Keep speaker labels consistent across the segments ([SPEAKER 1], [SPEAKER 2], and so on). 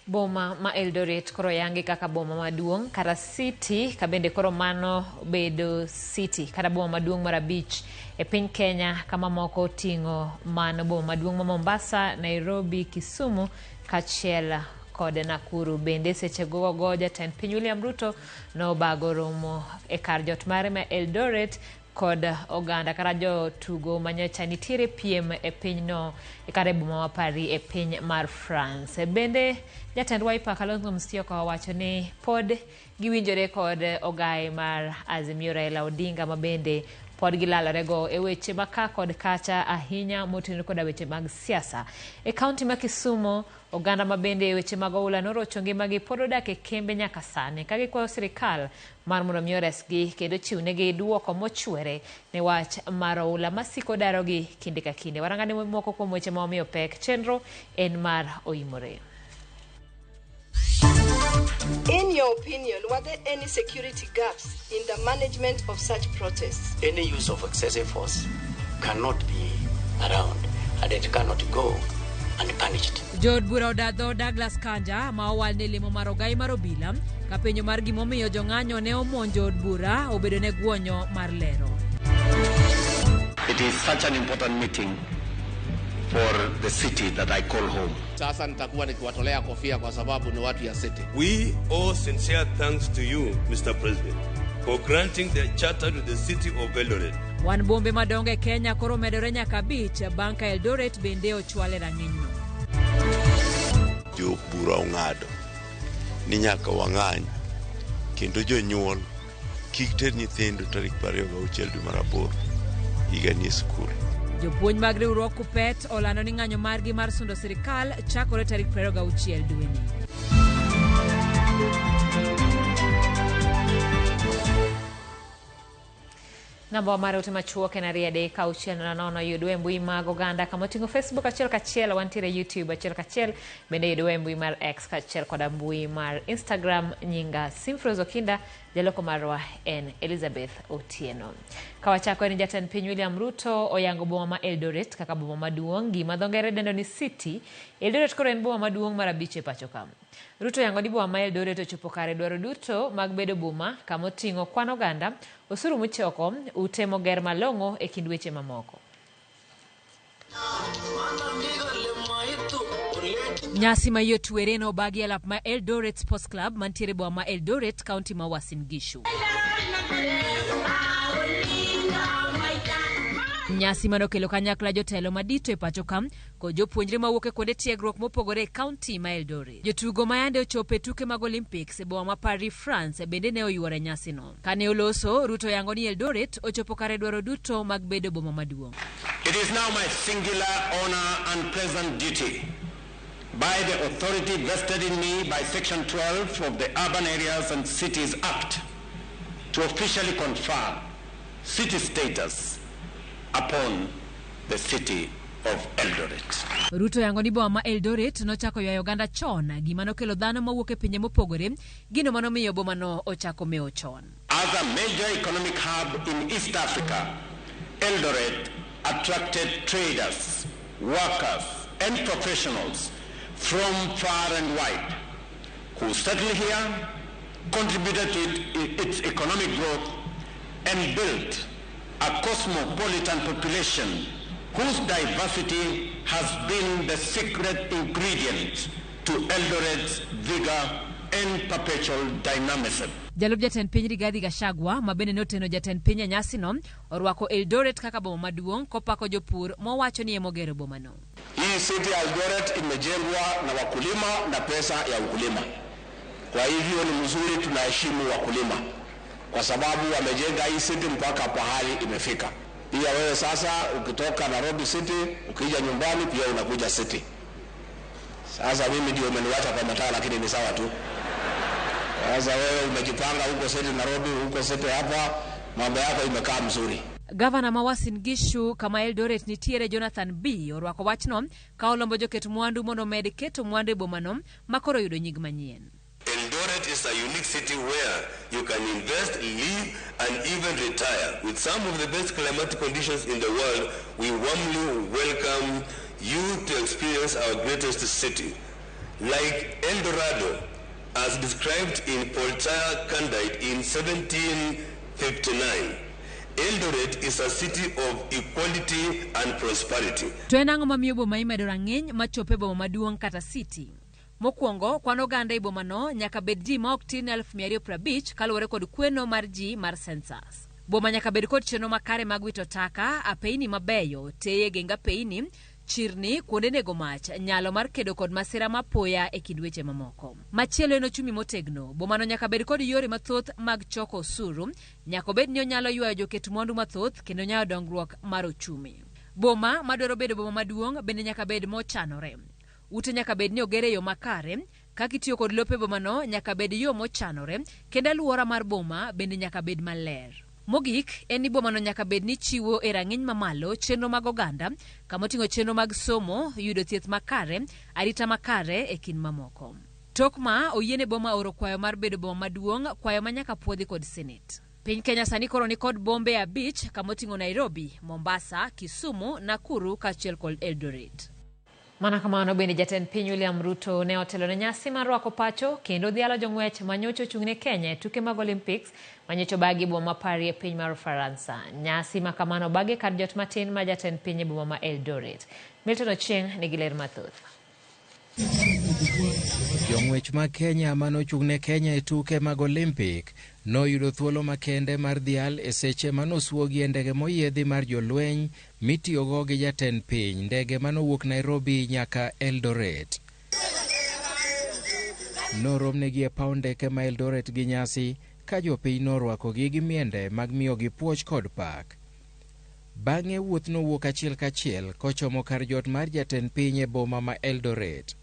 [SPEAKER 1] Boma ma Eldoret koro yangi kaka boma maduong' kata city kabende koro mano bedo city kata boma maduong' mar abich e piny Kenya kama moko ting'o mano boma maduong' ma Mombasa, Nairobi, Kisumu kachiel kod Nakuru. Bende seche gogo jatend piny William Ruto nobago romo e kar jot mare ma Eldoret kod oganda kata jotugo manyocha nitiere piem e pinyno kata e boma ma Paris e piny mar France. Bende jatend Wiper Kalonzo Musyoka owacho ni pod giwinjore kod ogai mar Azimio Raila Odinga ma bende pod gilalore go e weche maka kod kacha ahinya motenore koda weche mag siasa. E kaunti ma Kisumu, oganda ma bende weche mag oula norocho ngimagi pod odak e kembe nyaka sani ka gikwayo sirikal mar mondo mi oresgi kendo chiwnegi duoko mochwere ne wach mar oula masiko darogi kinde ka kinde. Warangane moko kuom weche ma omiyo pek chenro en mar Oimore.
[SPEAKER 2] In your opinion, were there any security gaps in the management of such protests?
[SPEAKER 3] Any use of excessive force cannot be around and it cannot go unpunished.
[SPEAKER 1] Jod bura odadho Douglas Kanja ma owal ne limo mar ogai mar obila ka penjo mar gimomiyo jong'anyo ne omonjo od bura obedo ne guonyo mar lero.
[SPEAKER 3] It is such an important meeting for the city that I call home.
[SPEAKER 4] Sasa nitakuwa nikiwatolea kofia kwa sababu ni watu ya city.
[SPEAKER 5] We owe sincere thanks to you, Mr. President, for granting the charter to the city of Eldoret.
[SPEAKER 1] Wan bombe madongo e Kenya koro medore nyaka abich, banka Eldoret bende ochwale rang'enyno.
[SPEAKER 6] Jo bura ong'ado ni nyaka wang'any kendo jonyuol kik ter nyithindo tarik 26 dwe mar 8 higa ni skul.
[SPEAKER 1] Jopuonj mag riwruok Kupet olando ni ng'anyo margi mar sundo sirikal chakore tarik 26 dwe ni. Namba mare ote machuok en ariade ka uchiel na nono yudwe mbui mag oganda kama oting'o Facebook achiel kachiel, wantiere YouTube achiel kachiel, bende yudwe mbui mar X kachiel koda mbui mar Instagram nyinga Simfroz Okinda, jaloko marwa en Elizabeth Otieno. Kawachako ni jatend piny William Ruto oyango boma ma Eldoret kaka boma maduong' gima dho ngere dendo ni city. Eldoret koro en boma maduong' mar abich e pacho ka. Ruto yango ni boma ma Eldoret ochopo kare dwaro duto mag bedo boma kama oting'o kwan oganda, osuru michoko, ute moger malong'o e kind weche mamoko. Nyasi ma hiyo tuere no bagi alap ma Eldoret Sports Club mantiere boma ma Eldoret, kaunti ma Uasin Gishu. Nyasi manokelo kanyakla jotelo madito e pacho kam ko jopuonjre mawuok e kuonde tiegruok mopogore e kaunti ma Eldoret. Jotugo mayande ochopo e tuke mag Olympics e boma ma Paris, France bende ne oyuore nyasi no. Kane oloso, Ruto yango ni Eldoret ochopo kare dwaro duto mag bedo boma maduong'.
[SPEAKER 3] It is now my singular honor and pleasant duty, by the authority vested in me by Section 12 of the Urban Areas and Cities Act, to officially confer city status upon the city of Eldoret.
[SPEAKER 1] Ruto yango ni boma ma Eldoret nochako ywayo oganda chon, gima nokelo dhano mawuok e pinje mopogore, gino manomiyo boma no ochako mewo chon.
[SPEAKER 3] As a major economic hub in East Africa, Eldoret attracted traders, workers, and professionals from far and wide who settled here, contributed to its economic growth, and built a cosmopolitan population whose diversity has been the secret ingredient to Eldoret's vigor and perpetual dynamism.
[SPEAKER 1] Jalup jatend piny Rigathi Gachagua mabende noteno jatend piny nyasino orwako Eldoret kaka boma maduong' kopako jopur mowacho ni emogero bomano.
[SPEAKER 3] Hii city ya Eldoret imejengwa na wakulima na pesa ya ukulima. Kwa hivyo ni mzuri, tunaheshimu wakulima kwa sababu wamejenga hii city mpaka pahali imefika. Pia wewe sasa ukitoka Nairobi City ukija nyumbani pia unakuja city. Sasa mimi ndio umeniwacha kwa mataa, lakini ni sawa tu. Sasa wewe umejipanga huko city Nairobi, huko city hapa, mambo yako imekaa mzuri.
[SPEAKER 1] Gavana ma Uasin Gishu kama Eldoret nitiere Jonathan B orwako wachno ka olombo joket mwandu mondo med keto mwandu e bomano makoro yudo nying manyien.
[SPEAKER 5] Eldoret is a unique city where you can invest, live, and even retire. With some of the best climatic conditions in the world, we warmly welcome you to experience our greatest city. Like El Dorado, as described in Poltaire Candide in 1759, Eldoret is a city of equality and prosperity.
[SPEAKER 1] To en ang'o mamiyo boma imedo rang'iny machope boma maduong' kata city? Mokwongo, kwan oganda e bomano nyaka bed ji ma ok tin 250 kaluwore kod kweno mar ji mar census. Boma nyaka bed kod chenro makare mag wito taka, apeini mabeyo, teye genga apeini, chirni, kuonde nego mach, nyalo mar kedo kod masira mapoya e kind weche mamoko. Machielo en ochumi motegno. Bomano nyaka bed kod yore mathoth mag choko osuru, nyaka bed ni onyalo ywayo joket mwandu mathoth kendo nyayo dongruok mar ochumi. Boma madwaro bedo boma maduong' bende nyaka bed mochanore. Ute nyaka bed ni ogere yo makare, kaka itiyo kod lope bomano nyaka bed yo mochanore, kendo alwora mar boma bende nyaka bed maler. Mogik, en ni bomano nyaka bed ni chiwo e rang'iny mamalo chenro mag oganda, kama oting'o chenro mag somo, yudo thieth makare, arita makare e kind mamoko. Tok ma oyiene boma oro kwayo mar bedo boma maduong', kwayo ma nyaka puodhi kod Senate. Piny Kenya sani koro ni kod bombe abich, kama oting'o Nairobi, Mombasa, Kisumu, Nakuru kaachiel kod Eldoret. Mana kamano bende jatend piny William Ruto ne otelo ne nyasi mar rwako pacho kendo dhialo jong'wech manyocha ochung'ne Kenya e tuke mag Olympics manyocha bagi boma ma Paris e piny mar Faransa. Nyasi ma kamano bagi kar jot matin ma jatend piny e boma ma Eldoret. Milton Ochieng nigi ler mathoth.
[SPEAKER 7] Jong'wech ma Kenya manochung'ne Kenya e tuke mag Olympic noyudo thuolo makende mar dhial e seche manosuogi e ndege moyiedhi mar jolweny mitiyogo gi jatend piny, ndege manowuok Nairobi nyaka Eldoret. Noromnegi e paw ndeke ma Eldoret gi nyasi ka jopiny norwakogi gi miende mag miyogi puoch kod pak. Bang'e wuoth nowuok achiel kachiel kochomo kar jot mar jatend piny e boma ma Eldoret.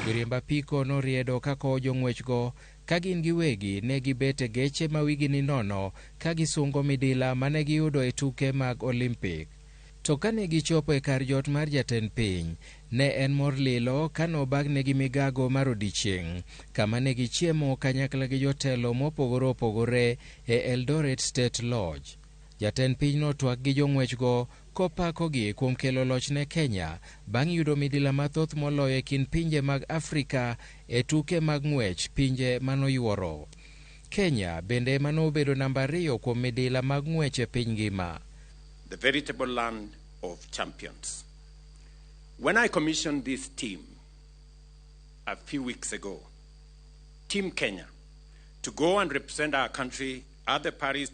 [SPEAKER 7] Joriemb apiko noriedo kakowo jong'wechgo ka gin giwegi ne gibet e geche ma wigi ni nono ka gisungo midila mane giyudo e tuke mag Olympic. To kane gichopo e kar jot mar jatend piny, ne en mor lilo kanobagnegi migago mar odiechieng', kama ne gichiemo kanyakla gi jotelo mopogore opogore e Eldoret State Lodge. Jatend piny notwak gi jong'wechgo kopakogi kuom kelo loch ne Kenya bang' yudo midila mathoth moloyo e kind pinje mag Afrika e tuke mag ng'wech pinje manoyuoro. Kenya bende manobedo namba 2 kuom midila mag ng'wech e piny ngima.
[SPEAKER 8] The veritable land of champions. When I commissioned this team a few weeks ago, Team Kenya, to go and represent our country at the Paris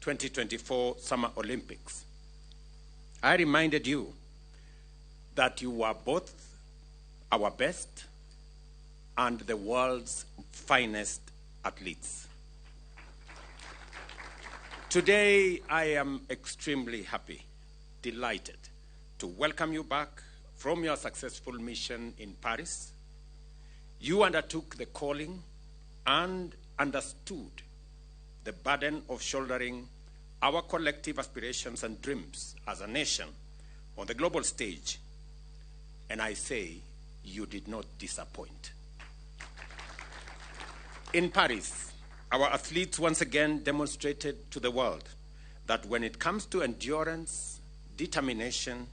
[SPEAKER 8] 2024 Summer Olympics, I reminded you that you were both our best and the world's finest athletes. Today, I am extremely happy, delighted to welcome you back from your successful mission in Paris. You undertook the calling and understood the burden of shouldering our collective aspirations and dreams as a nation on the global stage. And I say, you did not disappoint. In Paris, our athletes once again demonstrated to the world that when it comes to endurance, determination,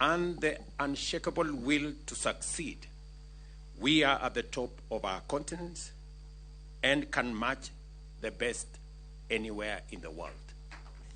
[SPEAKER 8] and the unshakable will to succeed, we are at the top of our continent and can match the best anywhere in the world.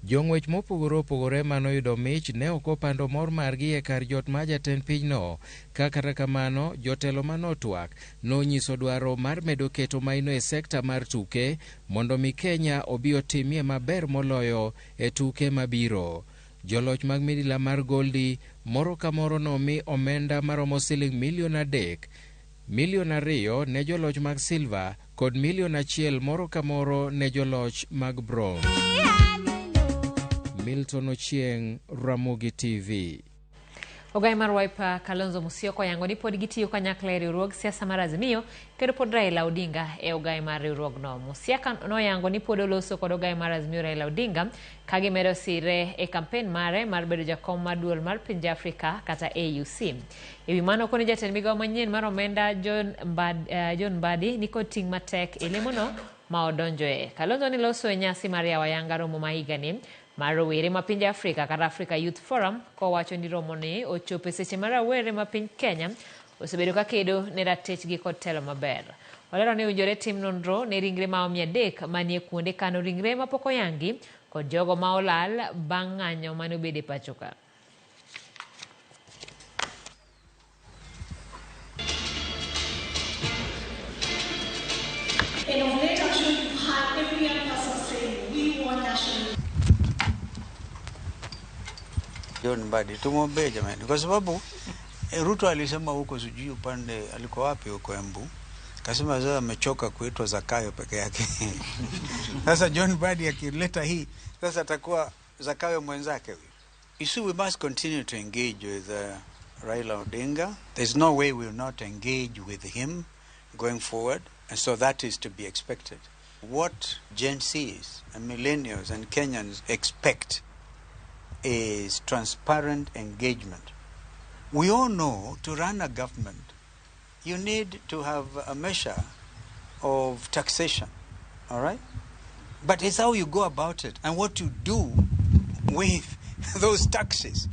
[SPEAKER 7] Jong'wech mopogore opogore manoyudo mich ne ok opando mor margi e kar jot ma jatend pinyno, kata kamano jotelo manotwak nonyiso dwaro mar medo keto maino e sekta mar tuke mondo mi Kenya obi otimie maber moloyo e tuke mabiro. Joloch mag midila mar Goldi moro ka moro nomi omenda maromo siling milion 3, milion 2 ne joloch mag silva kod milion 1 moro ka moro ne joloch mag bronze. Milton Ochieng, Ramogi TV.
[SPEAKER 1] Ogai mar Wiper Kalonzo Musyoka oyango ni pod gitiyo kanyakla e riwruog siasa mar Azimio kendo pod Raila Odinga e ogai mar riwruogno. Musyoka noyango ni pod oloso kod ogai mar Azimio Raila Odinga ka gimedo sire e kampen mare mar bedo jakom mar duol mar pinje Afrika kata AUC. Ewi mano koni jatend migawo manyien mar omenda John Mbadi ni kod ting' matek e lemono ma odonjoe. Kalonzo ni loso e nyasi mar yawo ayanga romo ma higani mar rowere ma pinje Afrika kata Africa Youth Forum, kowacho ni romo ni ochopo seche mar rawere ma piny Kenya osebedo ka kedo ne ratechgi kod telo maber. Olero ni owinjore tim nonro ne ringre ma 300 manie kuonde kano ringre ma pok oyangi kod jogo ma olal bang' ng'anyo mane obede pacho ka.
[SPEAKER 9] John Mbadi tumwombee jamani, kwa sababu Ruto alisema huko sijui upande alikuwa wapi huko Embu, kasema sasa amechoka kuitwa Zakayo peke yake. Sasa John Mbadi akileta hii sasa atakuwa Zakayo mwenzake huyo. You see, we must continue to engage with Raila Odinga. There's no way we will not engage with him going forward, and so that is to be expected. What Gen Zs and millennials and Kenyans expect is transparent engagement. We all know to run a government, you need to have a measure of taxation, all right? But it's how you go about it and what you do with those taxes.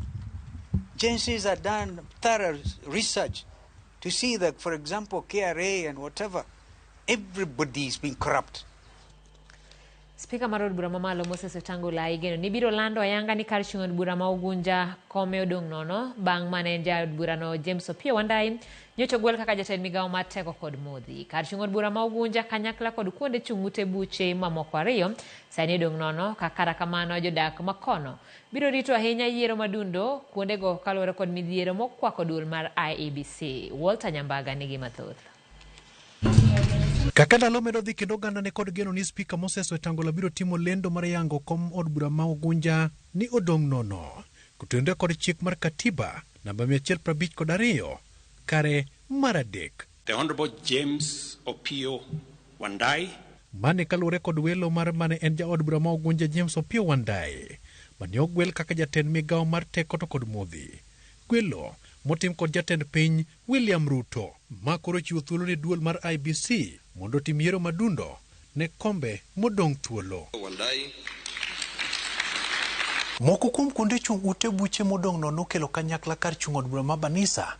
[SPEAKER 9] Agencies have done thorough research to see that, for example, KRA and whatever, everybody is being corrupt.
[SPEAKER 1] Spika mar od bura mamalo Moses Wetangula igeno ni biro lando ayanga ni kar chung' od bura ma Ugunja kome odong' nono bang' mane ja od bura no James Opiyo Wandayi nyocha ogwel kaka jatend migawo mar teko kod modhi. Kar chung' od bura ma Ugunja kanyakla kod kuonde chung' ute buche mamoko 2 sani odong' nono kaka kamano jodak makono biro rito ahinya yiero madundo kuondego kaluwore kod midhiero mokwako duol mar IEBC. Walter Nyambaga nigi mathoth.
[SPEAKER 10] Kaka ndalo medo dhi kendo oganda ne kod geno ni Spika Moses Wetangula biro timo lendo mar yango kom od bura ma Ugunja ni odong' nono kutende kod chik mar katiba namba 152 kare mar 3.
[SPEAKER 8] The Honorable James Opiyo Wandayi
[SPEAKER 10] mane kaluwore kod welo mar mane en ja od bura ma Ugunja James Opiyo Wandayi mane ogwel kaka jatend migawo mar teko to kod modhi. Gwelo motim kod jatend piny William Ruto ma koro chiwo thuolo ne duol mar IEBC mondo tim yiero madundo ne kombe modong' thuolo. Moko kuom kuonde chung' ute buche modong' nono kelo kanyakla kar chung' od bura ma Banisa,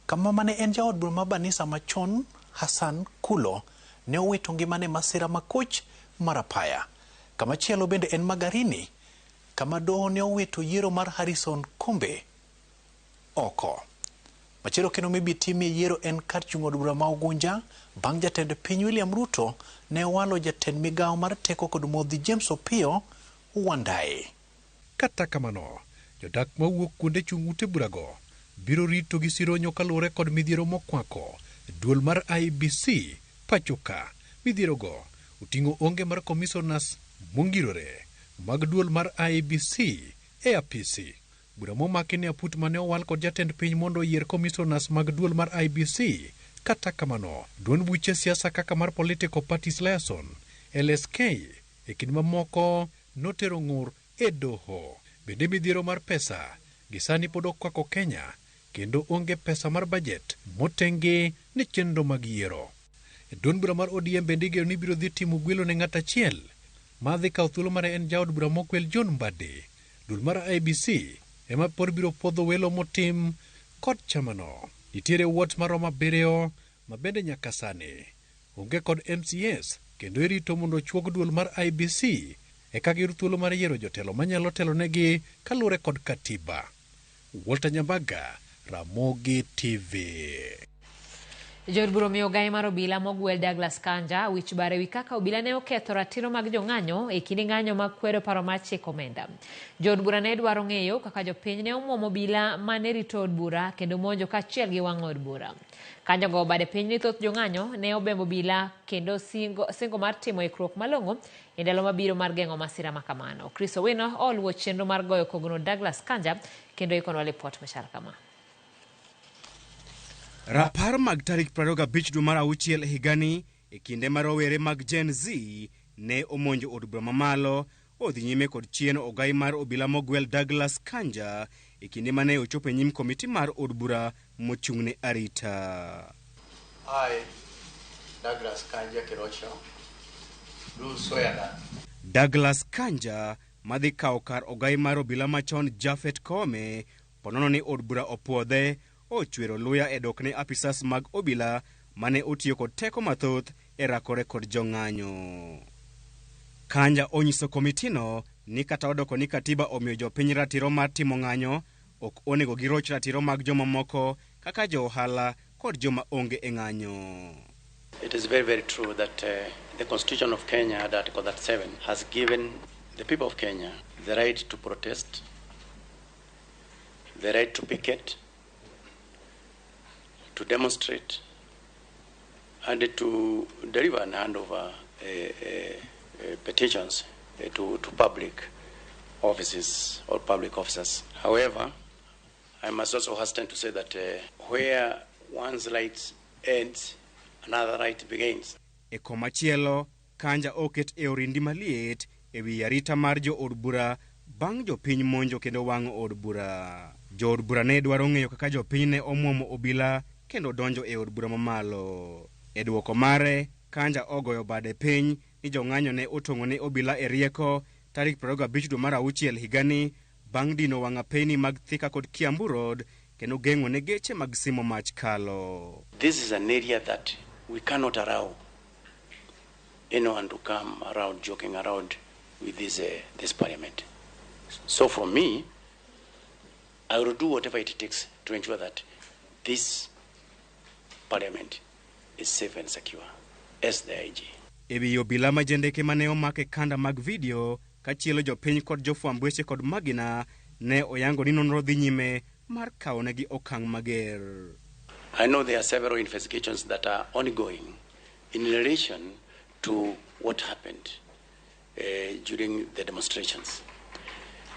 [SPEAKER 10] kama mane en ja od bura ma Banisa machon Hassan Kulo ne owito ngimane masira makoch mar apaya. Kama chielo bende en Magarini, kama doho ne owito yiero mar Harrison Kombe oko. Machielo kendo mibi timie yiero en kar chung' od bura ma Ugunja bang' jatend piny William Ruto ne walo jatend migawo mar teko kod modhi James Opiyo Wandayi. Kata kamano, jodak mawuok kuonde chung' ute burago biro rito gi sironyo kaluwore kod midhiero mokwako duol mar IEBC pachoka. Midhierogo uting'o onge mar commissioners mongirore mag duol mar IEBC e apisi. Bura momaki ne aput mane owal kod jatend piny mondo yier commissioners mag duol mar IEBC. Kata kamano, duond buche siasa kaka mar Political Parties Liaison, LSK, e kind mamoko notero ng'ur e doho. Bende midhiero mar pesa gisani pod okwako Kenya kendo onge pesa mar budget motengi ne chenro mag yiero. Duond bura mar ODM bende igeno ni biro dhi timo gwelo ne ng'at achiel ma dhi kawo thuolo mare en jaod bura mokwel John Mbadi. Duol mar IEBC ema pod biro podho welo motim kod chamano. Nitiere wot maromo 7 ma bende nyaka sani onge kod MCS kendo irito mondo chuog duol mar IEBC eka giyud thuolo mar yiero jotelo manyalo telo negi kaluwore kod katiba. Walter Nyambaga, Ramogi TV.
[SPEAKER 1] Jod buro miyo gai mar obila mogwel Douglas Kanja wich bare wi kaka obila ne oketho ratiro mag jong'anyo e kinde ng'anyo mag kwero paro mar chiko omenda. Jod bura ne dwaro ng'eyo kaka jopiny ne omuomo obila mane rito od bura kendo monjo kaachiel gi wang'o od bura. Kanja go bade piny ni thoth jong'anyo ne obembo obila kendo singo mar timo ikruok malong'o e ndalo mabiro mar geng'o masira ma kamano. Chris Owino oluwo chenro mar goyo kogno Douglas Kanja kendo ikonwa lipot machal kama.
[SPEAKER 11] Rapar mag tarik 25 dwe mar auchiel higani e kinde mar rowere mag Gen Z ne omonjo od bura mamalo odhi nyime kod chieno ogai mar obila mogwel Douglas Kanja e kinde mane ochopo nyim komiti mar od bura mochung'ne arita.
[SPEAKER 12] I, Douglas Kanja Kirocho, do swear that
[SPEAKER 11] Douglas Kanja madhi kawo kar ogai mar obila machon Japhet Koome ponono ni od bura opuodhe ochwero luya e dokne apisas mag obila mane otiyo kod teko mathoth e rakore kod jong'anyo. Kanja onyiso komitino ni kata odoko ni katiba omiyo jopiny ratiro mar timo ng'anyo ok onego giroch ratiro mag joma moko kaka jo ohala kod joma onge e ng'anyo.
[SPEAKER 12] it is very, very true that the Constitution of Kenya, Article 37, has given the people of Kenya the right to protest, the right to picket, to demonstrate, and to deliver and hand over petitions to public offices or public officers. However, I must also hasten to say that where one's rights ends, another right begins.
[SPEAKER 11] E komachielo, Kanja oket e orindi maliet e wi arita mar jo od bura bang' jopiny monjo kendo wang'o od bura. Jo od bura ne dwaro ng'eyo kaka jopiny ne omuomo obila kendo donjo e od bura mamalo. E duoko mare, Kanja ogoyo bade piny ni jong'anyo ne otong'o ne obila e rieko tarik 25 dwe mar auchiel higani bang' dino wang'a peyni mag Thika kod Kiambu Road kendo geng'o ne geche mag simo mach kalo.
[SPEAKER 12] This is an area that we cannot allow anyone to come around joking around with this parliament. So for me, I will do whatever it takes to ensure that this parliament is safe and secure as the IG.
[SPEAKER 11] Ewi obila majendeke mane omake kanda mag video kachielo jopiny kod jofwamb weche kod magina ne oyango ni nonro dhi nyime mar kawo negi okang' mager.
[SPEAKER 12] I know there are several investigations that are ongoing in relation to what happened during the demonstrations.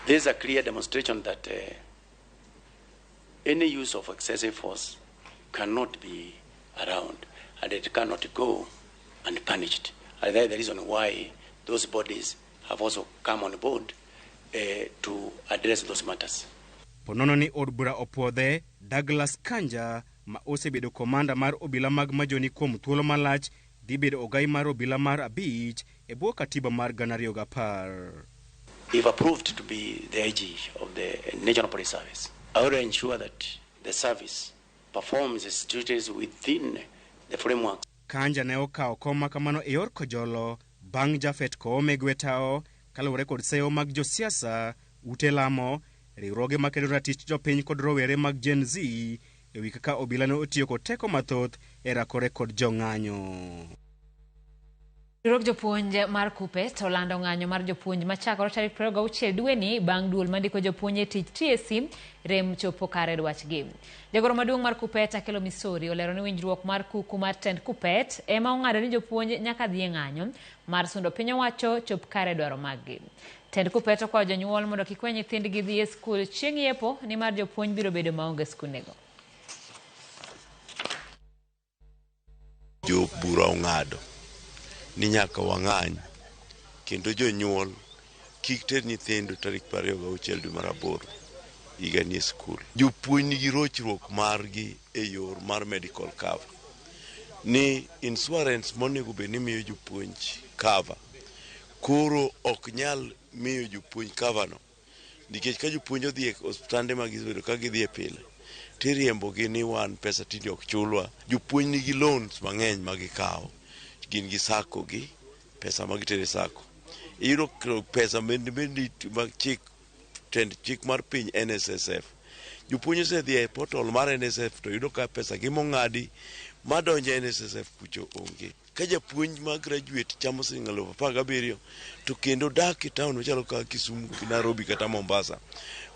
[SPEAKER 12] There's a clear demonstration that any use of excessive force cannot be around and it cannot go unpunished. And that's the reason why those bodies have also come on board to address those matters.
[SPEAKER 11] Ponono ni od bura opuodhe, Douglas Kanja ma osebedo komanda mar obila mag majoni kuom thuolo malach dhi bedo ogai mar obila mar abich e bwo katiba mar 2010.
[SPEAKER 12] If approved to be the IG of the National Police Service, I will ensure that the service performs its duties within the framework.
[SPEAKER 11] Kanja ne okawo kom kamano e yor kojolo bang' Japhet Koome gwetao kaluwore kod seyo mag josiasa, ute lamo, riwruoge makedo ratich jopiny kod rowere mag Gen Z e wi kaka obila ne otiyo kod teko mathoth e rakore kod jong'anyo.
[SPEAKER 1] Riwruog jopuonj mar KUPPET olando ng'anyo mar jopuonj machakore tarik 26 dweni bang' duol mandiko jopuonj e tich TSC rem chopo kare dwachgi. Jagoro maduong' mar KUPPET Akelo Misori olero ni winjruok mar kuku mar tend KUPPET ema ong'ado ni jopuonj nyaka dhi e ng'anyo mar sundo piny owacho chop kare dwaro maggi. Tend KUPPET okwayo jonyuol mondo kik we nyithindgi dhi e skul chieng' yepo ni mar jopuonj biro bedo maonge skundego.
[SPEAKER 6] Jo bura ong'ado ni nyaka wang'any kendo jonyuol kik ter nyithindo tarik 26 dwe mar 8 higa ni e skul. Jopuonj nigi rochruok margi e yor mar medical cover ni insurance monego bed ni miyo jopuonj cover koro ok nyal miyo jopuonj cover no nikech ka jopuonj odhi e hospitande mag gibedo ka gidhi e pile tiriembogi ni wan pesa tindi ok chulwa. Jopuonj nigi loans mang'eny magikawo, gin gi sako gi pesa magitere sako iyudo pesa mendi mag chik mar piny NSSF. Jopuonj osedhi e portal mar NSSF to yudo ka pesa gi mong'adi madonjo NSSF kucho onge. Ka japuonj ma graduate chamo siling 17,000 to kendo dak e town machalo kaka Kisumu, Nairobi kata Mombasa,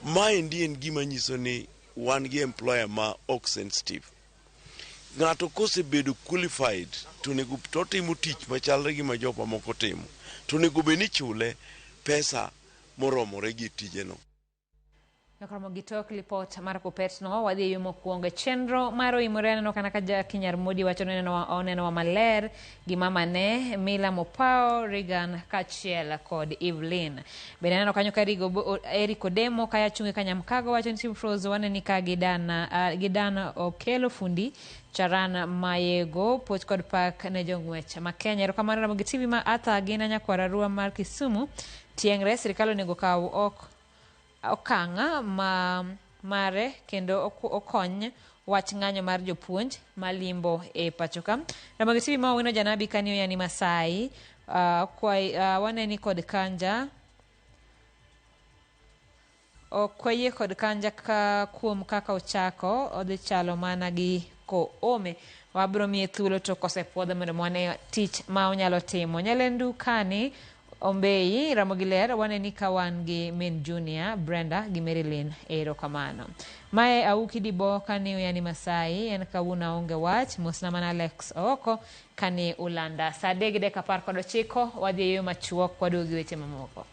[SPEAKER 6] maendi en gima nyiso ni wan gi employer ma ok sensitive. Ng'ato kosebedo qualified to nego to timo tich machalre gi ma jopa moko timo, to nego be ni chule pesa moromore gi tijeno.
[SPEAKER 1] Yakromo gitok lipot mar Kupetno wadhi yumo kuonge chenro maro imore no kana kaja Kinyar Modi wacho oneno wa maler gi mama ne Mila Mopao Regan Kachiel kod Evelyn. Bende neno kanyo karigo Eric Odemo kaya chunge Kanyamkago wacho ni Frozo waneni ka gidana Okelo Fundi Charan Mayego Poch kod Park ne jong'wech ma Kenya. Erokamano Ramogi TV ma ata gina nyakwara ruwa mar Kisumu tiengre sirikal onego kaw okanga mare kendo okony wach ng'anyo mar jopuonj malimbo e pachoka. Ramogi TV ma wino Janabi Kanio yani Masai waneni kod kanja okwaye kod kanja ka kuom kaka ochako odhi chalo mana gi ko ome wabro mie thuolo to kosepuodho mondo mwane tich ma onyalo timo. Nyalendu Kani Ombei Ramogi ler waneni ka wan gi Min Junior Brenda gi Marilyn erokamano. Mae Auki Dibo Kanio yani Masai en kawuna onge wach mosna mana Alex Oko kani Ulanda. Saa 3:19 wadhi yo machuok waduogi weche mamoko.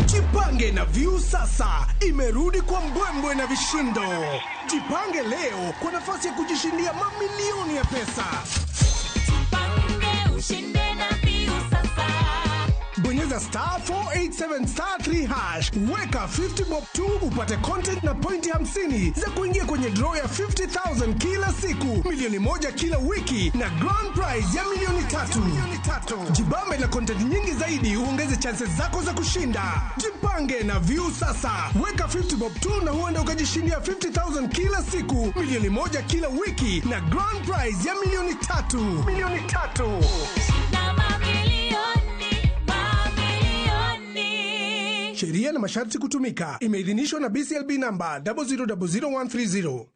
[SPEAKER 13] Jipange na View sasa imerudi kwa mbwembwe na vishindo. Jipange leo kwa nafasi ya kujishindia mamilioni ya pesa. Jipange ushinde na View sasa. Bonyeza *487*3#. Weka 50 bob tu upate content na pointi 50 za kuingia kwenye draw ya 50,000 kila siku, milioni 1 kila wiki na grand prize ya milioni 3. Jibambe na content nyingi zaidi uongeze chances zako za kushinda. Jipange na View sasa. Weka 50 bob tu na huenda ukajishindia 50,000 kila siku, milioni 1 kila wiki na grand prize ya milioni 3. Sheria na masharti kutumika. Imeidhinishwa na BCLB namba 0000130.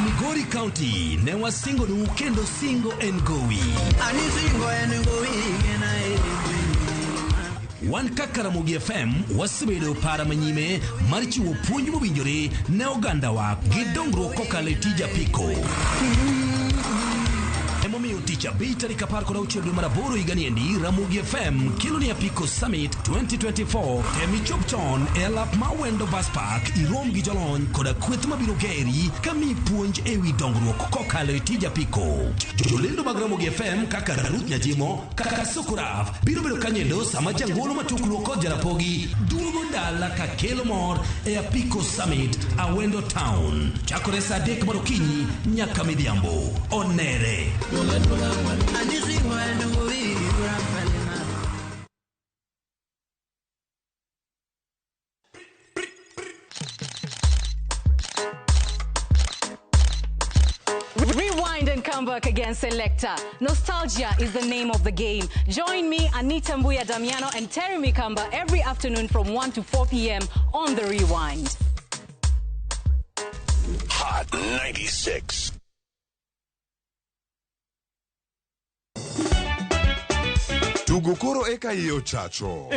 [SPEAKER 14] Migori County ne wasingo nu kendo singo engowi. Ani singo engowi Wan kaka Ramogi FM wasebedo para manyime mar chiwo puonj mowinjore ne oganda wa gi dongruok kokalo e tij apiko. Emomiyo tich abich tarik 16 dwe mar aboro higani endi Ramogi FM kelo ni apiko Summit 2024 temi chop chon e lap ma wendo bus park irom gi jolony koda kweth mabiro geri kami puonj ewi dongruok kokalo e tij apiko. Jolendo mag Ramogi FM kaka Ruth Nyajimo kaka Sokuraf biro bedo kanyendo sama jangolo matukluo kod jarapogi duogo dala ka kelo mor e apiko Summit Awendo Town chakore saa 3 mar okinyi nyaka midhiambo. Onere
[SPEAKER 15] Rewind and come back again, Selector. Nostalgia is the name of the game. Join me, Anita Mbuya Damiano and Terry Mikamba every afternoon from 1 to 4 p.m. on The Rewind.
[SPEAKER 16] Hot 96.
[SPEAKER 17] Tugo koro eka iyo chacho.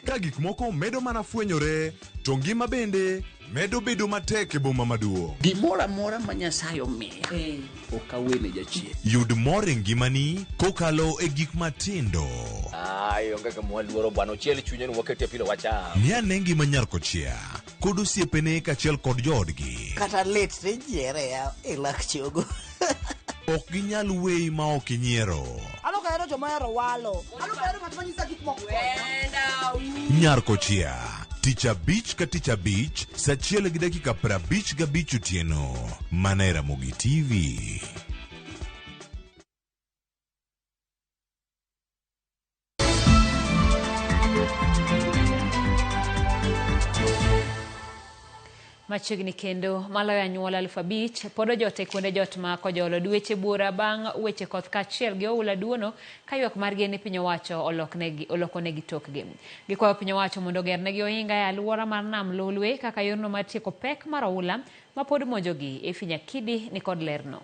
[SPEAKER 17] Ka gik moko medo mana fwenyore, to ngima bende medo bedo matek e boma maduong'.
[SPEAKER 18] Gimora mora ma Nyasaye omiya okawene jachien.
[SPEAKER 17] Yud mor e ngimani kokalo e gik matindo.
[SPEAKER 19] Onge ka mwaluoro bwana ochiel chunye ni waketie pile wacha.
[SPEAKER 17] Ni ane ngima Nyarkochia kod osiepene kachiel kod joodgi.
[SPEAKER 20] Kata let ne jiere ya e lak chogo.
[SPEAKER 17] Ok ginyal weyi ma ok inyiero.
[SPEAKER 20] Alokahero joma hero walo. Alokahero ng'at manyisa gik moko.
[SPEAKER 17] Nyarkochia tich abich ka tich abich saa 1:55 otieno mana e Ramogi TV.
[SPEAKER 1] Machiegni kendo maloyo anyuola 5,000 pod ojote kuonde jot ma kojolo dweche bura bang' weche koth kaachiel gi oula duono ka ywak margi ni piny owacho olokonegi tokgi. Gikwayo piny owacho mondo ogernegi ohinga e alwora mar nam Lolwe kaka yorno mar tieko pek mar oula ma pod monjogi. Efinya Kidi ni kod lerno.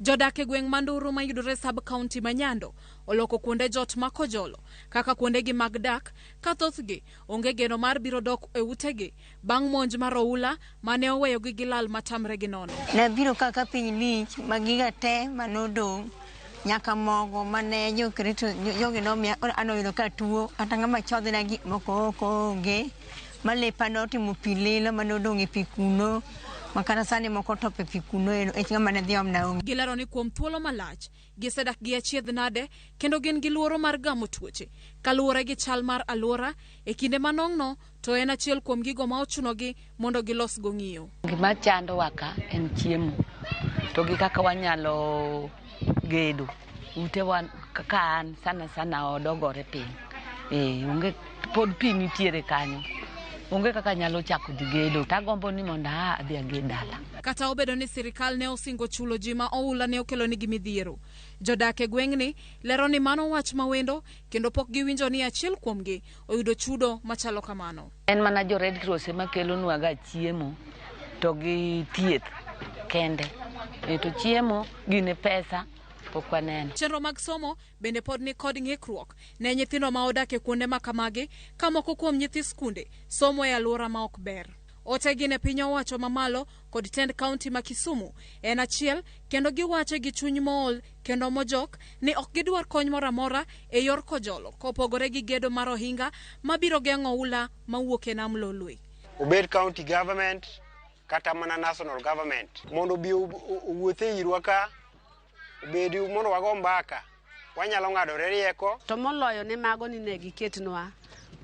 [SPEAKER 21] Jodak e gweng' Manduru mayudore sub county ma Nyando oloko kuonde jot ma kojolo kaka kuondegi mag dak ka thothgi onge geno mar biro dok e utegi bang' monj mar oula mane oweyogi gi lal matamre gi nono.
[SPEAKER 22] Ne biro kaka piny lich magiga te manodong' nyaka mogo mane jogi nomiya anoyudo ka tuo kata ng'ama chodhna gik moko oko onge malepa notimo pi lilo manodong' e pi kuno makana sani moko tope pi kuno e ng'ama ne dhi omna onge.
[SPEAKER 21] Gilero ni kuom thuolo malach gisedak gi achiedh nade kendo gin gi luoro mar gamo tuoche kaluwore gi chal mar alwora e kinde manong'no to en achiel kuom gigo ma ochunogi mondo gilos go ng'iyo.
[SPEAKER 23] Gima chando waka en chiemo to gi kaka wanyalo gedo utewa kaka an sana odogore piny onge pod pi nitiere kanyo onge kaka nyalo chako dhi gedo tagombo ni mondo adhi aged dala.
[SPEAKER 21] Kata obedo ni sirikal ne osingo chulo ji ma oula ne okelo nigi midhiero, jodak e gweng'ni lero ni mano wach mawendo kendo pok giwinjo ni achiel kuomgi oyudo chudo machalo kamano.
[SPEAKER 23] En mana jo Red Cross ema kelo nwaga chiemo to gi thieth kende to chiemo gine pesa pok waneno.
[SPEAKER 21] Chenro mag somo bende pod ni kod ng'ikruok ne nyithindo ma odak e kuonde ma kamagi ka moko kuom nyithi skunde somo e alwora ma ok ber. Otegi ne piny owacho mamalo kod tend kaunti ma Kisumu en achiel kendo giwacho gi chuny mool kendo mojok ni ok gidwar kony moro amora e yor kojolo kopogore gi gedo mar ohinga mabiro geng'o ula mawuok e nam Lolwe.
[SPEAKER 24] Obed county government kata mana national government mondo bi owuothe irwa ka obedi mondo wago mbaka wanyalo ng'adore rieko
[SPEAKER 25] to moloyo ne mago ni ne giketnwa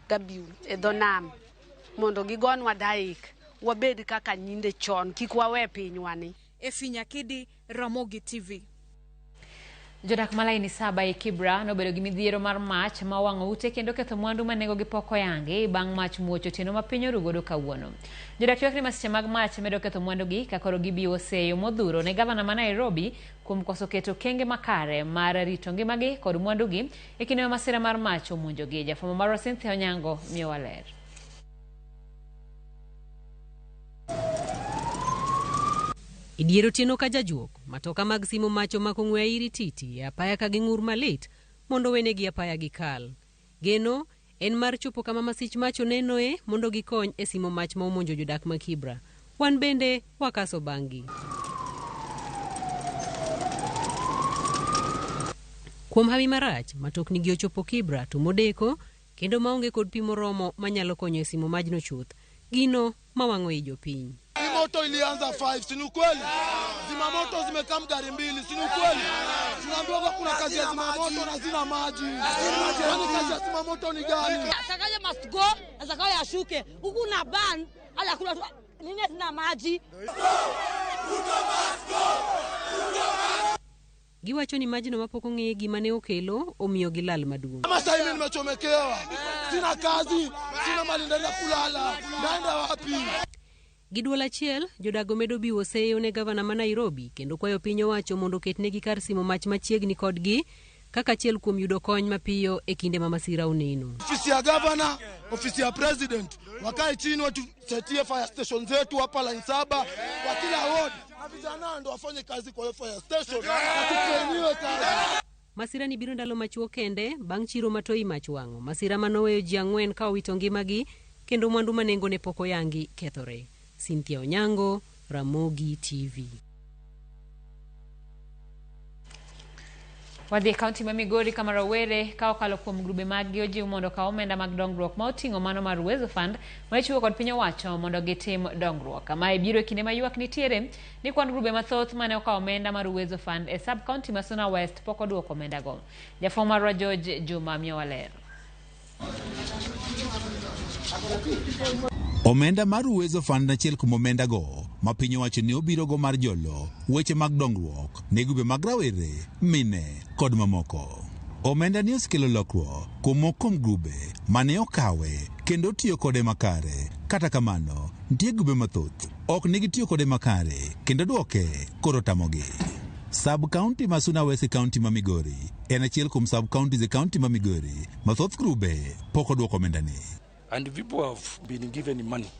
[SPEAKER 25] gabiu e dho nam mondo gigonwa daik wabed kaka nyinde chon kik wawe pinywani.
[SPEAKER 21] Efinya Kidi, Ramogi TV.
[SPEAKER 1] Jodak malaini 7 e Kibra nobedo gi midhiero mar mach ma wang'o ute kendo ketho mwandu manego gi pok oyangi bang' mach muocho tieno ma piny orugodo kawuono. Jodak ywak ni masiche mag mach medo ketho mwandugi ka koro gibiwo seyo modhuro ne gavana ma Nairobi kuom koso keto kenge makare mar rito ngimagi kod mwandugi e kinde ma masira mar mach omonjogi. Jafwambo marwa Cynthia Onyango miyo waler.
[SPEAKER 26] Idiero tieno ka jajuok, matoka mag simo macho mako ng'we iri titi, apaya ka ging'ur malit, mondo wenegi apaya gi kal. Geno, en mar chopo kama masich macho nenoe mondo gikony e simo mach ma omonjo jodak ma Kibra. Wan bende wakaso bangi. Kuom hawi marach, matokni gi ochopo Kibra to modeko, kendo maonge kod pi moromo manyalo konyo e simo majno chuth. Gino mawang'o i jopiny.
[SPEAKER 27] Moto ilianza 5, si ni kweli? Zimamoto zimekaa gari mbili, si ni kweli? Tunaambiwa kuna kazi ya zimamoto na zina maji. Yaani kazi ya zimamoto ni gani?
[SPEAKER 20] Sakaja must go, sakaja ashuke. Huku na ban, ala kula nini zina maji.
[SPEAKER 26] Giwacho ni majino mapok ong'e gima ne okelo omiyo gilal maduong'.
[SPEAKER 27] Kama sasa hivi nimechomekewa. Sina kazi, sina mali ndenda kulala. Naenda wapi?
[SPEAKER 26] Giduol achiel, jodago medo biwo seyo ne gavana ma Nairobi kendo kwayo piny owacho mondo ketnegi kar simo mach machiegni kodgi kaka achiel kuom yudo kony mapiyo e kinde ma masira oneno.
[SPEAKER 27] Ofisi ya gavana, ofisi ya president, wakae chini watusetie fire station zetu hapa line 7 kwa kila ward. Na vijana ndo wafanye kazi kwa fire station. Watutrainiwe kazi.
[SPEAKER 26] Masira ni biro ndalo machuok kende bang' chiro matoi mach wang'o. Masira manoweyo ji 4 ka owito ngimagi kendo mwandu manengo ne pok oyangi kethore. Cynthia Onyango, Ramogi TV.
[SPEAKER 1] Wadhi kaunti ma Migori kama Rawere ka okalo kuom grube mag ojiw mondo ka omenda mag dongruok ma oting'o mano mar Uwezo Fund ma ichiwo kod piny owacho mondo gitim dongruok. Kama ibiro kinde ma ywak nitiere ni kwan grube mathoth mane okawo omenda mar Uwezo Fund e sub county ma Suna West pok oduoko omenda go. Jafwambo marwa George Juma miyo waler.
[SPEAKER 28] Omenda mar Uwezo Fund achiel kuom omenda go ma piny owacho ne obiro go mar jolo weche mag dongruok ne grube mag rawere, mine kod mamoko. Omenda ni osekelo lokruok kuom grube mane okawe kendo tiyo kode makare. Kata kamano, nitie grube mathoth ok nigi tiyo kode makare kendo duoke koro tamogi. Sub-county ma Suna West County ma Migori en achiel kuom sub-counties e county ma Migori mathoth grube pok oduoko omendani.
[SPEAKER 2] And people have been given money.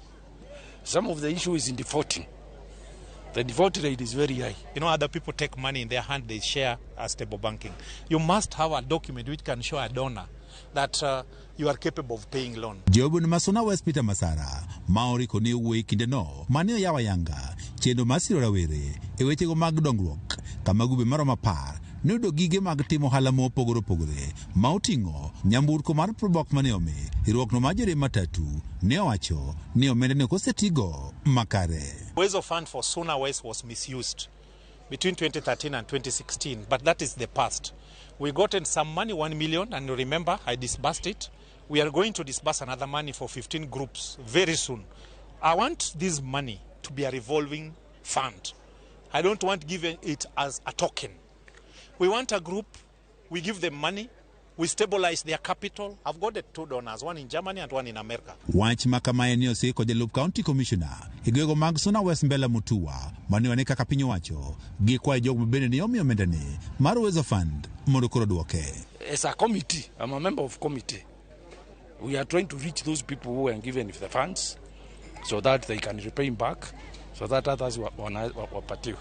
[SPEAKER 2] Some of the issue is in defaulting. The default rate is very high.
[SPEAKER 3] You know, other people take money in their hand, they share as stable banking. You must have a document which can show a donor that you are capable of paying loan.
[SPEAKER 28] Jobun Masuna West Peter Masara, Maori koni uwe kinde no, manio yawa yanga, chendo masiro rawere, ewechego mag dongruok, kamagube maroma par, nudo gige mag timo hala mopogore opogore, ma oting'o nyamburko mar probok mane omi, irwokno majore matatu, ne owacho ni omenda ne kosetigo makare.
[SPEAKER 3] Uwezo fund for Suna West was misused between 2013 and 2016, but that is the past. We gotten some money, 1 million, and remember, I disbursed it. We are going to disburse another money for 15 groups very soon. I want this money to be a revolving fund. I don't want to give it as a token. We want a group, we give them money, we stabilize their capital. I've got 2 donors, one in Germany and one in America.
[SPEAKER 28] Wach makamaye ni osiko Jalup County Commissioner, igwego mag Suna West Mbela Mutua, mani wane kaka piny owacho, gi kwayo jogo bende ni omi omendani, mar Uwezo Fund, mondo koro duoke.
[SPEAKER 2] As a committee, I'm a member of committee. We are trying to reach those people who were given the funds so that they can repay back, so that others wapatiwe.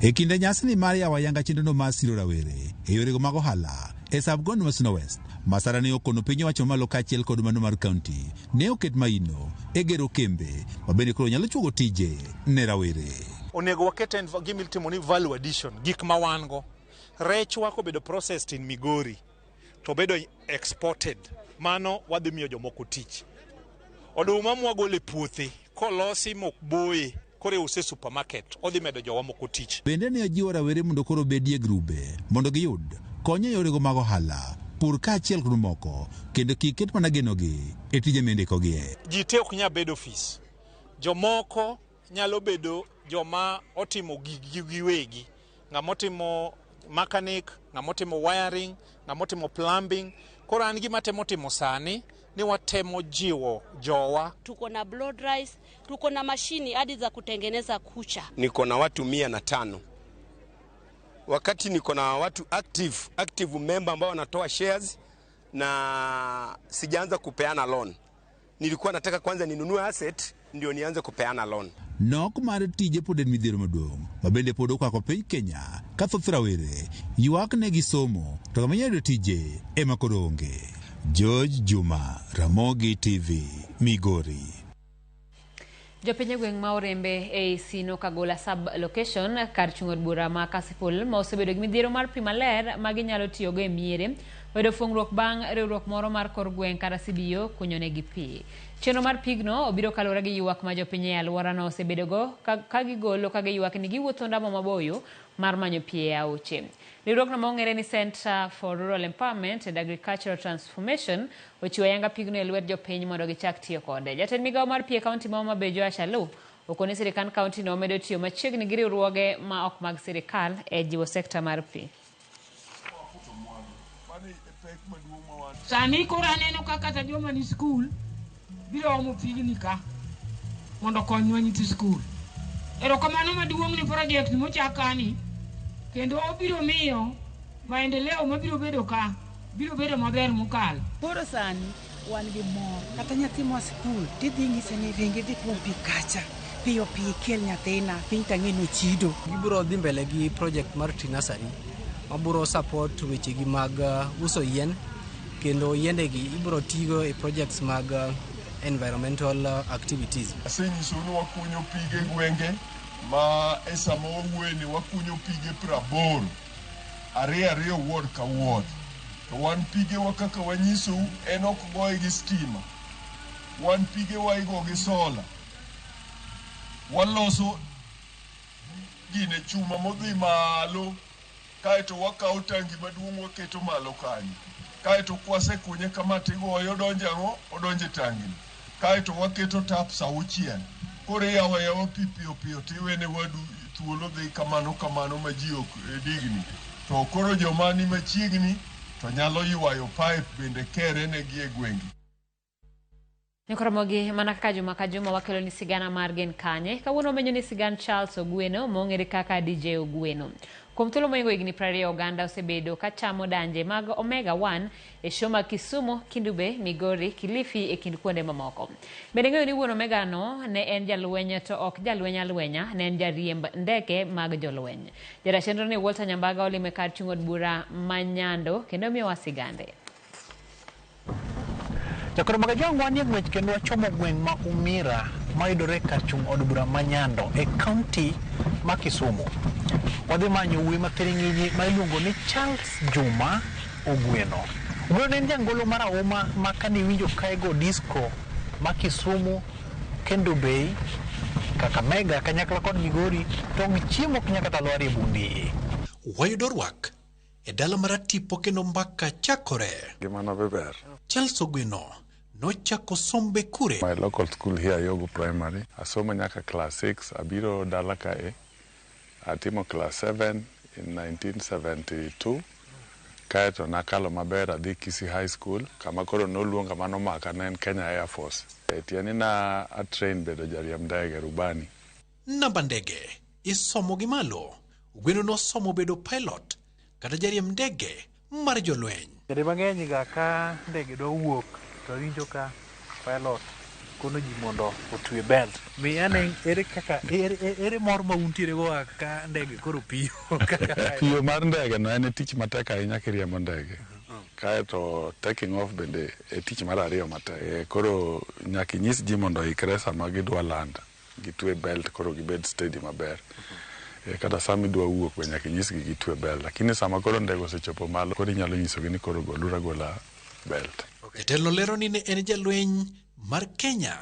[SPEAKER 28] E kinde nyasi ni mari ya wayanga chendono masiro rawere, e yorego mag ohala, e sub-county ma Suna West, Masara ne okono piny owacho malo kaachiel kod mano mar county, ne oket maino e gero kembe, mabende koro nyalo chuogo tije ne rawere.
[SPEAKER 3] Onego wakete gimiltimo ni value addition, gik ma wango. Rech wako bedo processed in Migori, to bedo exported. Mano wadhi miyo jomoko tich. Oduma mwagole puothe, kolosi mokboye, kore use supermarket, odhi medo jowa moko tich.
[SPEAKER 28] Bende ne ojiwo rawere mondo koro bedie grube, mondo giyud konyo yorego mag ohala, pur kaachiel kod moko, kendo kik ket mana genogi e tije mindikogie.
[SPEAKER 3] Ji te ok nya bedo ofis. Jomoko nyalo bedo joma otimo gigi giwegi. Ng'ama otimo mechanic, ng'ama otimo wiring, ng'ama otimo plumbing. Koro an gima temo sani ni watemo jiwo jowa.
[SPEAKER 25] Tuko na blow dries, tuko na mashini hadi za kutengeneza kucha.
[SPEAKER 24] Niko na watu 105. Wakati niko na watu active member ambao wanatoa shares na sijaanza kupeana loan. Nilikuwa nataka kwanza ninunue asset ndio nianze kupeana loan.
[SPEAKER 28] Nok mar tije pod en midhiero maduong', mabende pod okwako piny Kenya, ka thoth rawere ywak ne gisomo, to kama yudo tije ema koro onge. George Juma, Ramogi TV, Migori.
[SPEAKER 1] Jopiny gweng' ma Orembe e Sino Kagola sub location kar chung od bura ma Kasipul ma osebedo gi midhiero mar pi maler ma ginyalo tiyogo e miere oyudo fuong'ruok bang' riwruok moro mar kor gweng' kata CBO kunyonegi pi. Chenro mar pigno obiro kalore gi ywak ma jopiny e alworano osebedogo ka gigolo ka giywak ni giwuotho ndamo maboyo mar manyo pi e aoche. Riwruokno ma ong'ere ni Center for Rural Empowerment and Agricultural Transformation ochiwo ayanga pigno e lwet jopiny mondo gichak tiyo kode. Jatend migawo mar pi e kaunti ma Homa Bay Joash Alu okone sirikand kaunti no omedo tiyo machiegni gi riwruoge ma ok mag sirikal e jiwo sekta mar pi.
[SPEAKER 4] Sani koro aneno kaka joma ni skul biro omo pigni ka mondo konywa nyithi skul. Erokamano maduong' ni project mochakani kendo obiro miyo maendeleo mabiro bedo ka biro bedo maber mokalo.
[SPEAKER 5] Koro sani wan gi mor kata nyathi ma skul tidhi ng'ise ni ringi dhi tuom pi kacha piyo pi kel nyathina piny tang'eno chido.
[SPEAKER 7] Gibiro dhi mbele gi project mar Trinasari mabiro support wechegi mag uso yien kendo yiendegi ibiro tigo e projects mag environmental activities.
[SPEAKER 8] Asenyiso ni wakunyo pige gwenge ma esama wawuoye ni wakunyo pige 80 ariyo ward ka ward. To wan pige wa kaka wanyisou en ok goye gi stima. Wan pige wa igo gi sola. Waloso gine chuma modhi malo kaeto wakawo tangi maduong' waketo malo kanyo. Kaeto kwasekunye kama tigoyo odonje tangini. Kaeto waketo tap sa 6. Kore yawa pi piyo tiwene wadu thuolo dhi kamano ma ji ok digni. To koro joma ni machiegni to nyalo ywayo pipe bende kere ne gi e gwenge.
[SPEAKER 1] Nikoromogi mana kaka juma ka juma wakelo ni sigana mar Gen Kanye kawuono menyo ni sigan Charles Ogweno mong'ere kaka DJ Ogweno. Kuom thuolo moingo higni 20 oganda osebedo ka chamo danje mag Omega 1 e show mag Kisumu, Kindube, Migori, Kilifi e kind kuonde mamoko. Bende ng'eyo ni wuon Omega no ne en jalweny to ok jalweny alwenya, ne en jariemb ndeke mag jolweny. Jarachenro ni Walter Nyambaga olime kar chung' od bura Manyando kendo miyo wasigande.
[SPEAKER 6] Jakoro mag jongwa ni ng'wech kendo wachomo gweng' ma Umira mayudore kar chung' od bura Manyando e kaunti ma Kisumu. Wadhi manyo wuoyi mathiring'inyi ma iluongo ni Charles Juma Ogweno. Ogweno en jangolo marahuma ma kane winjo kaego disco ma Kisumu, Kendu Bay, Kakamega, kanyakla kod Migori, tong' chiemo ok nyaka talwar e bundi. Wayudo rwak e dala maratipo kendo mbaka chakore.
[SPEAKER 9] Gimano beber.
[SPEAKER 6] Charles Ogweno nochako sombe kure.
[SPEAKER 9] My local school here, Yogo Primary. Asomo nyaka class 6, abiro dala kae. Atimo class 7 in 1972. Kaeto nakalo maber adhi Kisii High School. Kama koro noluonga mano maka ne en Kenya Air Force. Tieni na train bedo jariemb ndege rubani.
[SPEAKER 6] Namba ndege isomo gi malo. Ogweno nosomo bedo pilot kata jariemb ndege mar jolweny. Kende mang'eny ga ka ndege do wuok to winjo ka pilot kono ji mondo otwe belt. Mi ane ere kaka ere mor ma untiere go ka ndege koro piyo.
[SPEAKER 9] Piyo mar ndege no en tich matek ahinya kiriembo ndege. Kaeto taking off bende e tich mar ariyo matek. Koro nyaka inyis ji mondo ikre sama gidwa land. Gitwe belt koro gibed steady maber. Kata sama idwa wuok be nyaka inyisgi gitwe belt. Lakini sama koro ndege osechopo malo koro inyalo nyisogi ni koro golura gola belt.
[SPEAKER 6] Jatelo lero ni ne en jalweny mar Kenya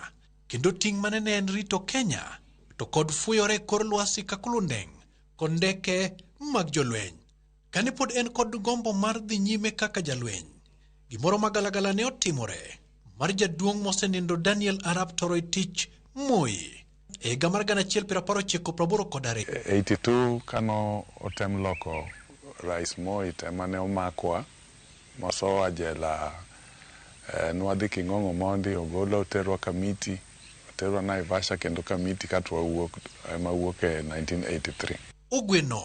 [SPEAKER 6] kendo ting' mane ne en rito Kenya to kod fuyore kor lwasi kakulundeng kod ndeke mag jolweny. Kane pod en kod gombo mar dhi nyime kaka jalweny, gimoro magalagala ne otimore mar jaduong' mosenindo Daniel Arap Toroitich Moi e higa mar 1982
[SPEAKER 9] kano otem loko Rais Moi tema ne omakwa mosowa jela. Nwadhi King'ong'o mondi ogolo terwa kamiti, terwa Naivasha kendo kamiti katwa wuok ma wuok e 1983.
[SPEAKER 6] Ogweno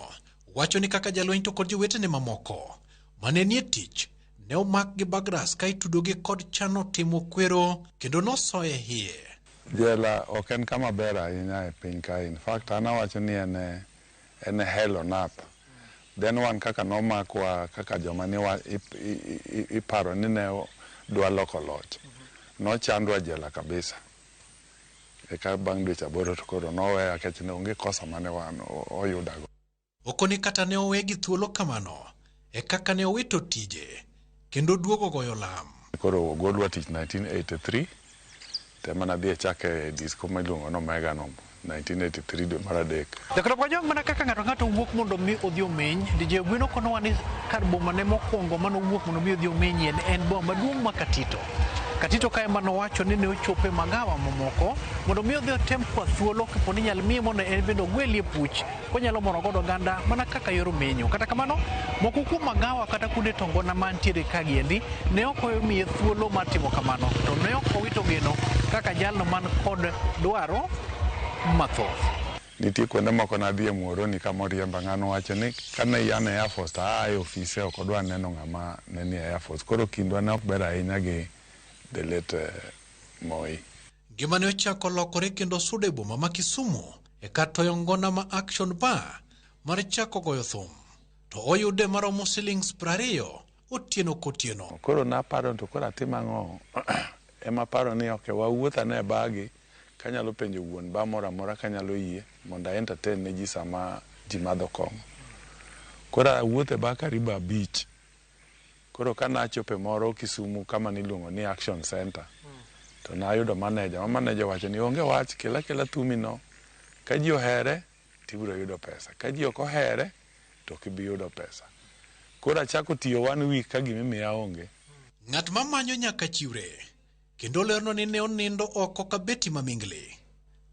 [SPEAKER 6] wacho ni kaka jalweny to kod jowetene mamoko mane nie tich ne omak gi bagras ka itudogi kod chano timo kwero kendo nosoye hie.
[SPEAKER 9] Jela ok en kama ber ahinya e piny ka. In fact an awacho ni en hell on earth. Then wan kaka nomakwa kaka joma ni iparo ni ne dwa loko loch. Nochandwa jela kabisa. Eka bang' dweche 8 to koro noweya kech ne onge kosa mane wan oyudago.
[SPEAKER 6] Okoni kata ne owegi thuolo kamano e kaka ne owito tije kendo duogo goyo lam.
[SPEAKER 9] Koro ogolwa tich 1983. Tema na dhie chake disco miluongo no Omega no 1983 dwe mar adek.
[SPEAKER 6] Jakoro kwa jong mana kaka ng'ato wuok mondo mi odhi omeny, DJ Ogweno kono wani kar boma ne mokwongo mano wuok mondo mi odhi omeny en boma maduong' ma Katito. Katito kae mano wacho ni ne ochope magawa mamoko mondo mi odhi otem kwa thuolo kapo ni nyal miye mondo en bende ogwelie puch konyalo moro godo oganda mana kaka yor menyo. Kata kamano moko kuom magawa kata kuonde tongona mantiere kagiendi ne ok omiye thuolo mar timo kamano, to ne ok owito geno kaka jalno man kod dwaro mathoth.
[SPEAKER 9] Nitie kuonde moko nadhi e Muhoroni kama oriemba ng'ano wacho ni kane yan e Air Force to ae ofise ok odwa neno ng'ama ne ni Air Force. Koro kindwa ne ok ber ahinya gi the late Moi.
[SPEAKER 6] Gima ne ochako lokore kendo sude boma ma Kisumu e kar toyo ngona ma Action Bar mar chako goyo thum. To oyude maromo shillings 20 otieno kotieno.
[SPEAKER 9] Koro naparo to koro atim ang'o? Ema paro ni ok wawuotha ne bagi kanyalo penjo wuon ba moro amora kanyalo yie mondo entertain ne ji sama ji madho kong'o. Koro awuothe ba karibu 5. Koro kana achope moro Kisumu kama niluongo ni Action Center. To nayudo manager. Manager wacho ni onge wach kila thumi no. Ka ji ohere tibiro yudo pesa. Ka ji ok ohere to kibi yudo pesa. Koro achako tiyo 1 week ka gimimiya onge.
[SPEAKER 6] Ng'at mamanyo nyaka chiwre. Kendo lerno ni ne onindo oko ka beti mamingli.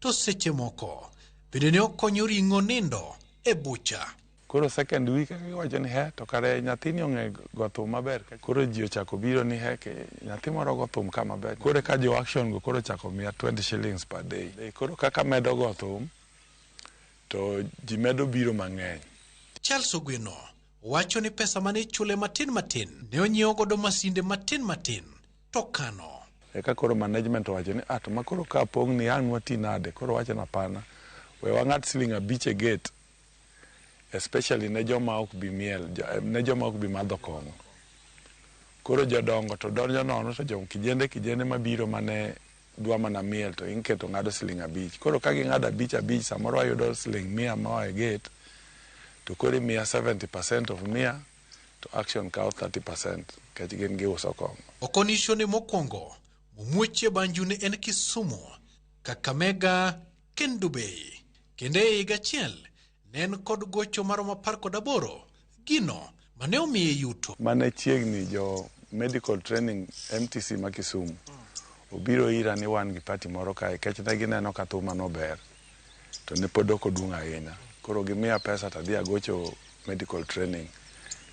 [SPEAKER 6] To seche moko bende ne okonyo ring'o nindo e bucha.
[SPEAKER 9] Koro second week giwacho ni to kare nyathini ong'e go thum maber. Koro ji ochako biro ni nyathi moro go thum ka maber. Koro ka jo action go koro chako miya 20 shillings per day. Koro kaka medo go thum to ji medo biro mang'eny.
[SPEAKER 6] Charles Ogweno wacho ni pesa mane chule matin ne onyiewo godo masinde matin to kano.
[SPEAKER 9] Eka koro management wacho ni to makoro ka pong ni an wati nade. Koro wacho na pana we wang'at siling abich e gate, especially ne joma ok bi miel, ne joma ok bi madho kong'o. Koro jodongo to donjo nono to jom kijende mabiro mane dwa mana miel to inketo ng'ado siling abich. Koro ka ging'ado abich samoro ayudo siling 100 moa e gate, to koro miya 70% of 100 to action kawo 30% kech gin giuso kong'o.
[SPEAKER 6] Okonishone mokwongo mumuoche banjune en Kisumu, Kakamega, Kendu Bay. Kende higa achiel ne en kod gocho maromo 18 gino mane omiye yuto.
[SPEAKER 9] Mane chiegni jo medical training MTC ma Kisumu obiro ira ni wan gi party moro kae kech ne gineno ka thuma no ber to ne pod ok oduong' ahinya. Koro gimiya pesa to adhi agocho medical training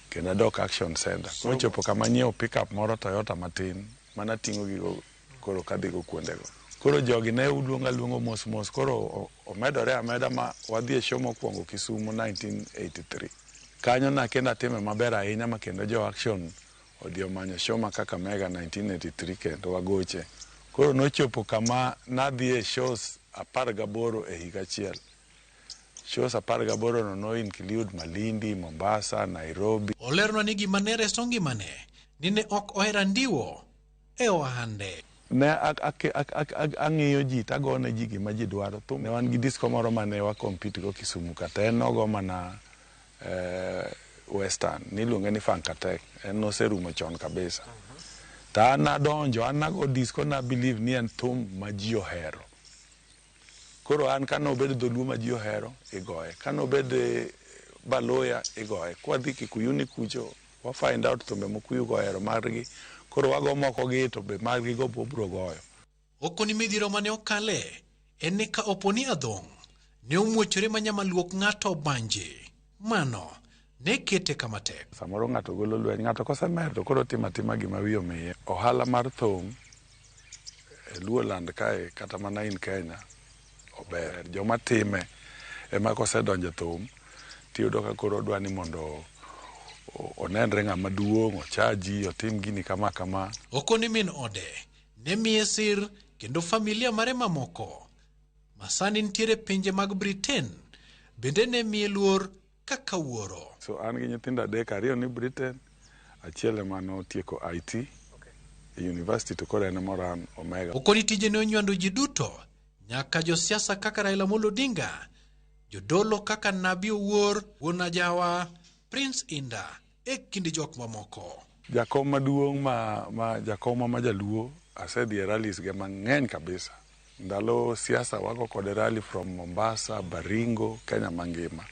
[SPEAKER 9] kendo adok action center. Nochopo kama nyiewo pickup moro Toyota matin mana ting'o gigo koro kadhi go kuondego. Koro jogi ne luongo mos koro omedore ameda ma wadhi e show mokwongo Kisumu 1983. Kanyo na kenda time maber ahinya ma kendo jo action odhi omanyo show ma Kakamega 1983 kendo wagoche. Koro nochopo kama nadhi e shows 18 e higa achiel. Shows 18 no include Malindi, Mombasa, Nairobi.
[SPEAKER 6] Olerno ni gima ne reso ngimane ni ne ok ohera ndiwo e ohande.
[SPEAKER 9] Ne ang'iyo ji tagone ji gima ji dwaro. Ne wan gi disco moro mane wa compete go Kisumu kata en nogo mana Western niluonge ni Fankatek, en noserumo chon kabisa. Ta an nadonjo, an nago disco na believe ni en thum ma ji ohero. Koro an kano obedo dholuo ma ji ohero igoye, kano obedo Baloya igoye. Kwa dhi Kikuyu ni kucho wa find out thumbe mokuyu gohero margi. Koro wago moko gi to be margi go bobro goyo.
[SPEAKER 6] Okoni midhiro mane okale en ni ka oponi adhong' ne omuochore manyama luok ng'ato banje. Mano ne kete kama tek.
[SPEAKER 9] Samoro ng'ato golo lweny, ng'ato kosemer to koro tima gima wiyo miye. Ohala mar thum e Luoland kae kata mana in Kenya ober. Joma time ema kosedonjo thum tiyudo ka koro dwani mondo onenre ng'ama duong', ochaji, otim gini kama.
[SPEAKER 6] Okoni min ode ne miye sir kendo familia mare mamoko masani nitiere pinje mag Britain bende ne miye luor kaka wuoro.
[SPEAKER 9] So an gi nyithindo 3, 2 ni Britain, achiel ema notieko IT e university to koro en moran Omega.
[SPEAKER 6] Okoni tije ne onywando ji duto, nyaka josiasa kaka Raila Amolo Odinga, jodolo kaka Nabii Owuor, Wuon Ajawa, Prince Indah e kindi jok mamoko.
[SPEAKER 9] Jakom maduong' jakom ma jaluo asedhi e rallies ge mang'eny kabisa. Ndalo siasa wago kod rally from Mombasa, Baringo, Kenya mangima.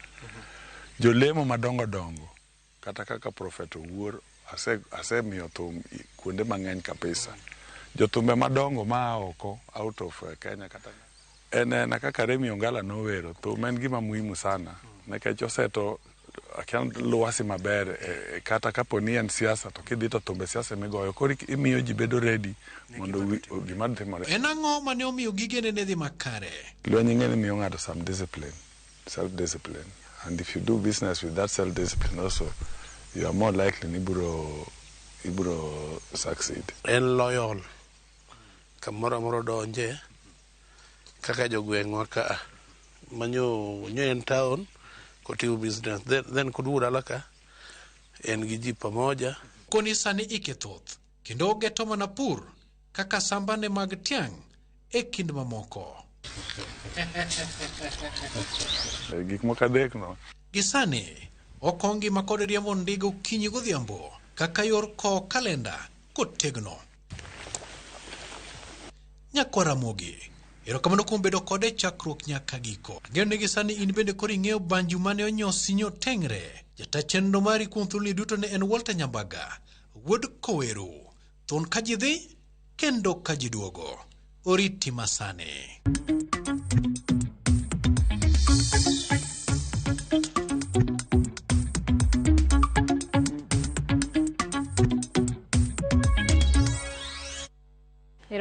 [SPEAKER 9] Jolemo madongo kata kaka Prophet Owuor asemiyo thum kuonde mang'eny kabisa. Jothumbe madongo ma oko out of Kenya kata en kaka Remi Ongala nowero thum en gima muhimu sana nikech oseto akan luwasi maber kata kaponi en siasa to kidhi to thumbe siasa migoyo koro imiyo ji bedo ready mondo gima timore.
[SPEAKER 6] En ang'o mane omiyo gigene ne dhi makare?
[SPEAKER 9] Lweny ing'eni miyo ng'ato some discipline, self-discipline. And if you do business with that self-discipline also, you are more likely ni ibro succeed.
[SPEAKER 10] En loyal. Kamoro donje kaka jogweng'wa ka manyo en town kotiyo business then kudura laka en gi ji pamoja.
[SPEAKER 6] Koni sani ikethoth kendo ogeto mana pur kaka sambane mag tiang' e kind mamoko.
[SPEAKER 9] Gik moko adek no.
[SPEAKER 6] Gisani okongi makod riembo ndiga okinyi godhiambo kaka yor kowo kalenda kotegno. Nyakwara Mogi, erokamano kuom bedo kode chakruok nyaka giko. Ageno ni gisani in bende koro ing'eyo banju mane onyosi nyoteng're. Jata chenro mari kuom thuoloni duto ne en Walter Nyambaga, wuod Koweru. Thon ka ji dhi kendo ka ji duogo. Oriti masane.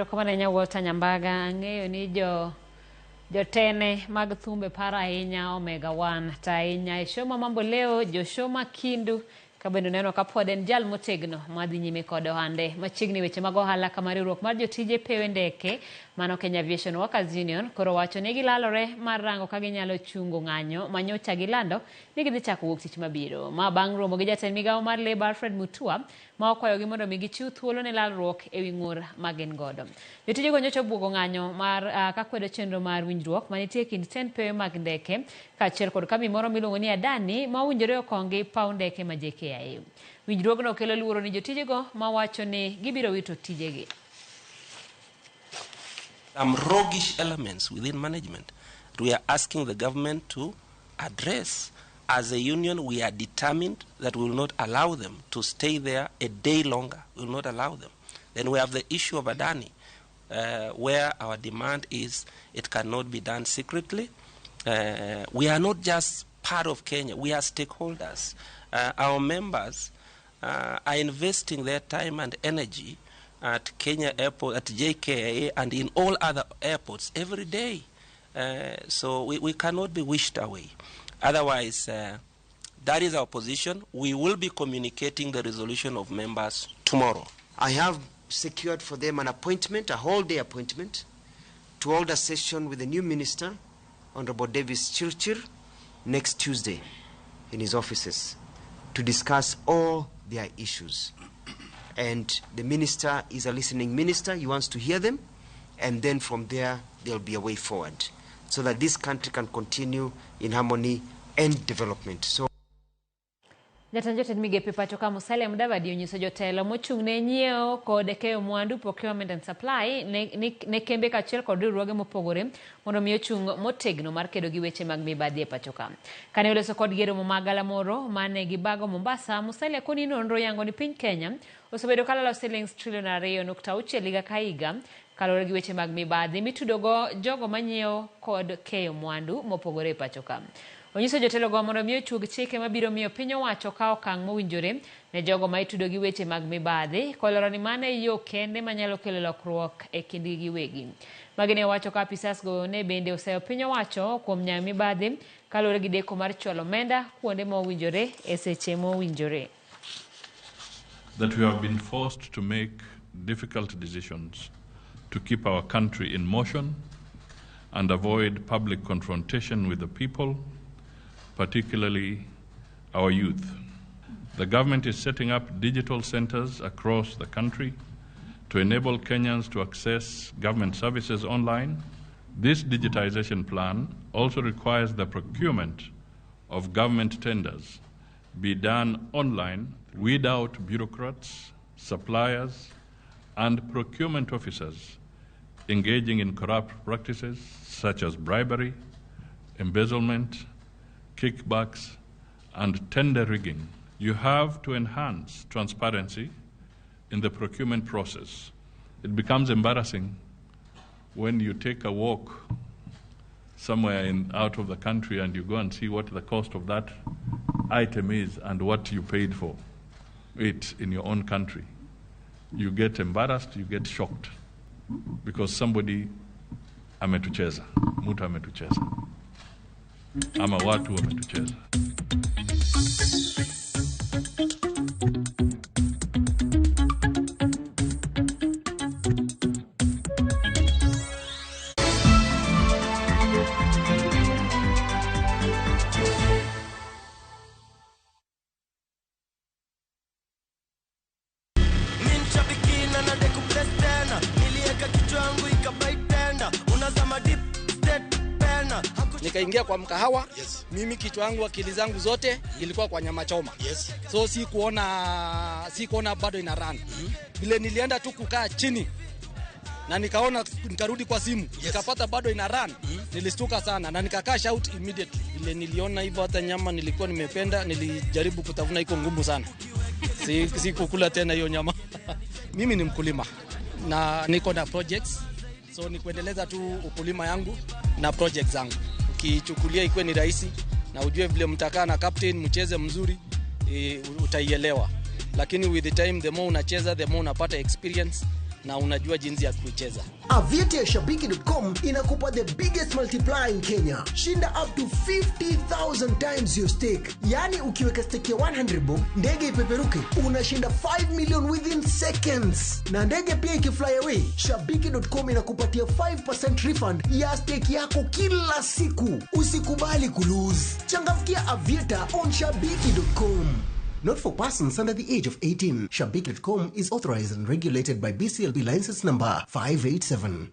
[SPEAKER 1] Erokamano nya Walter Nyambaga. Ng'eyo ni jotene mag thumbe para ahinya Omega One ta ahinya e show mambo leo Joshua Kindu kabendo neno kapod en jal motegno madhi nyime kod ohande machiegni weche mag ohala kama riwruok mar jotije pewe ndeke mano Kenya Aviation Workers Union koro wacho ni gilalore mar rango ka ginyalo chungo ng'anyo manyocha gilando ni gidhi chako wuok tich mabiro ma bang' romo gi jatend migawo mar Labour Alfred Mutua ma okwayogi mondo mi gichiw thuolo ne lalruok ewi ng'ur magin godo. Jotije go nyocha buogo ng'anyo mar kakwedo chenro mar winjruok manitie kind tend pewe mag ndeke kaachiel kod kambi moro miluongo ni Adani ma owinjore okongi paw ndeke ma JKIA. Winjruogno kelo luoro ni jotije go ma wacho ni gibiro wito tijegi.
[SPEAKER 11] Some roguish elements within management. We are asking the government to address. As a union, we are determined that we will not allow them to stay there a day longer. We will not allow them. Then we have the issue of Adani, where our demand is it cannot be done secretly. We are not just part of Kenya. We are stakeholders. Our members are investing their time and energy at Kenya Airport, at JKIA, and in all other airports every day. So we cannot be wished away. Otherwise, that is our position. We will be communicating the resolution of members tomorrow.
[SPEAKER 12] I have secured for them an appointment, a whole-day appointment, to hold a session with the new minister, Honorable Davis Chirchir, next Tuesday in his offices to discuss all their issues. And the minister is a listening minister. He wants to hear them, and then from there, there'll be a way forward so that this country can continue in harmony and development. So
[SPEAKER 1] Jatend migepe pacho ka Musalia Mudavadi onyiso jotelo mochung'ne nyiewo kod keyo mwandu procurement and supply ne kembe kaachiel kod riwruoge mopogore mondo mi ochung' motegno mar kedo gi weche mag mibadhi e pacho ka. Kane oloso kod gero magala moro mane gibago Mombasa, Musalia koni nonro yango ni piny Kenya osebedo kalalo shillings trillion 2.6 higa ka higa kalore gi weche mag mibadhi mitudogo jogo manyiewo kod keyo mwandu mopogore e pacho ka. Onyiso jotelo go mondo miyo chug chike mabiro miyo piny owacho ka okang' mowinjore ne jogo ma itudo gi weche mag mibadhi koloro ni mane yo kende manyalo kelo lokruok e kindgi giwegi. Magine owacho ka apisas go ne bende oseyo piny owacho kuom nyayo mibadhi kalore gi deko mar chwalo omenda kuonde mowinjore e seche mowinjore.
[SPEAKER 13] That we have been forced to make difficult decisions to keep our country in motion and avoid public confrontation with the people, particularly our youth. The government is setting up digital centers across the country to enable Kenyans to access government services online. This digitization plan also requires the procurement of government tenders be done online without bureaucrats, suppliers, and procurement officers engaging in corrupt practices such as bribery, embezzlement, kickbacks, and tender rigging. You have to enhance transparency in the procurement process. It becomes embarrassing when you take a walk somewhere out of the country and you go and see what the cost of that item is and what you paid for it in your own country. You get embarrassed, you get shocked because somebody ametucheza, mtu ametucheza. Ama watu wametucheza.
[SPEAKER 14] Nikaingia kwa mkahawa, mimi kichwa yangu akili zangu zote ilikuwa kwa nyama choma. So si kuona bado ina run. Vile nilienda tu kukaa chini na nikarudi kwa simu, nikapata bado ina run. Nilistuka sana na nikakaa shout immediately. Vile niliona hivyo hata nyama nilikuwa nimependa, nilijaribu kutafuna iko ngumu sana. Si kukula tena hiyo nyama. Mimi ni mkulima na niko na projects. So ni kuendeleza tu ukulima yangu na projects zangu. Ukichukulia ikuwe ni rahisi na ujue vile mtakaa na captain mcheze mzuri, utaielewa. Lakini with the time, the more unacheza, the more unapata experience, na unajua jinsi ya kuicheza.
[SPEAKER 15] Aviator ya Shabiki.com inakupa the biggest multiplier in Kenya. Shinda up to 50,000 times your stake. Yani ukiweka stake ya 100 bob, ndege ipeperuke, unashinda 5 million within seconds. Na ndege pia ikifly away, Shabiki.com inakupatia 5% refund ya stake yako kila siku. Usikubali kulose. Changamkia Aviator on Shabiki.com. Not for persons under the age of 18. Shabiki.com is authorized and regulated by BCLB license number 587.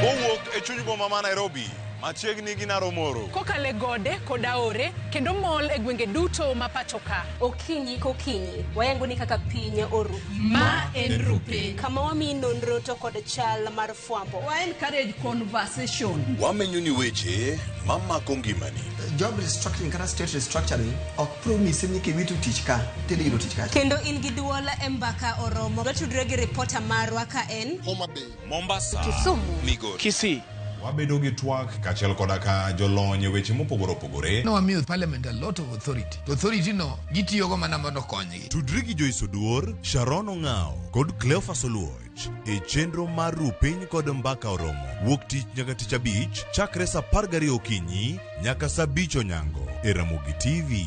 [SPEAKER 16] Owuok e chuny boma ma Nairobi, machiegni gi Naromoro.
[SPEAKER 17] Kokale gode koda ore kendo mol e gwenge duto ma pacho ka.
[SPEAKER 18] Okinyi kokinyi wayango ni kaka piny oru.
[SPEAKER 17] Ma en rupe.
[SPEAKER 18] Kama wami nonro to kod chal mar fwambo.
[SPEAKER 17] Wa encourage conversation.
[SPEAKER 16] Wamenyo ni weche mamako ngimani.
[SPEAKER 15] Job restructuring kata state restructuring ok promise ni kiwitu tich ka tili yudo tich ka.
[SPEAKER 18] Kendo in gi duola e mbaka oromo. Watudre gi reporter marwa ka en
[SPEAKER 16] Homa Bay, Mombasa,
[SPEAKER 18] Kisumu,
[SPEAKER 16] Migori,
[SPEAKER 17] Kisii.
[SPEAKER 16] Wabedo gi twak kachiel koda ka jolony weche mopogore opogore.
[SPEAKER 19] No amiyo parliament a lot of authority. Authority no gitiyogo mana mondo konygi.
[SPEAKER 16] Tudri gi Joyce Oduor, Sharon Ong'ao kod Cleophas Oluoch e chenro mar Rupiny kod Mbaka Oromo. Wuok tich nyaka tich abich chakre sa 12 okinyi nyaka sa 5 onyango e Ramogi TV.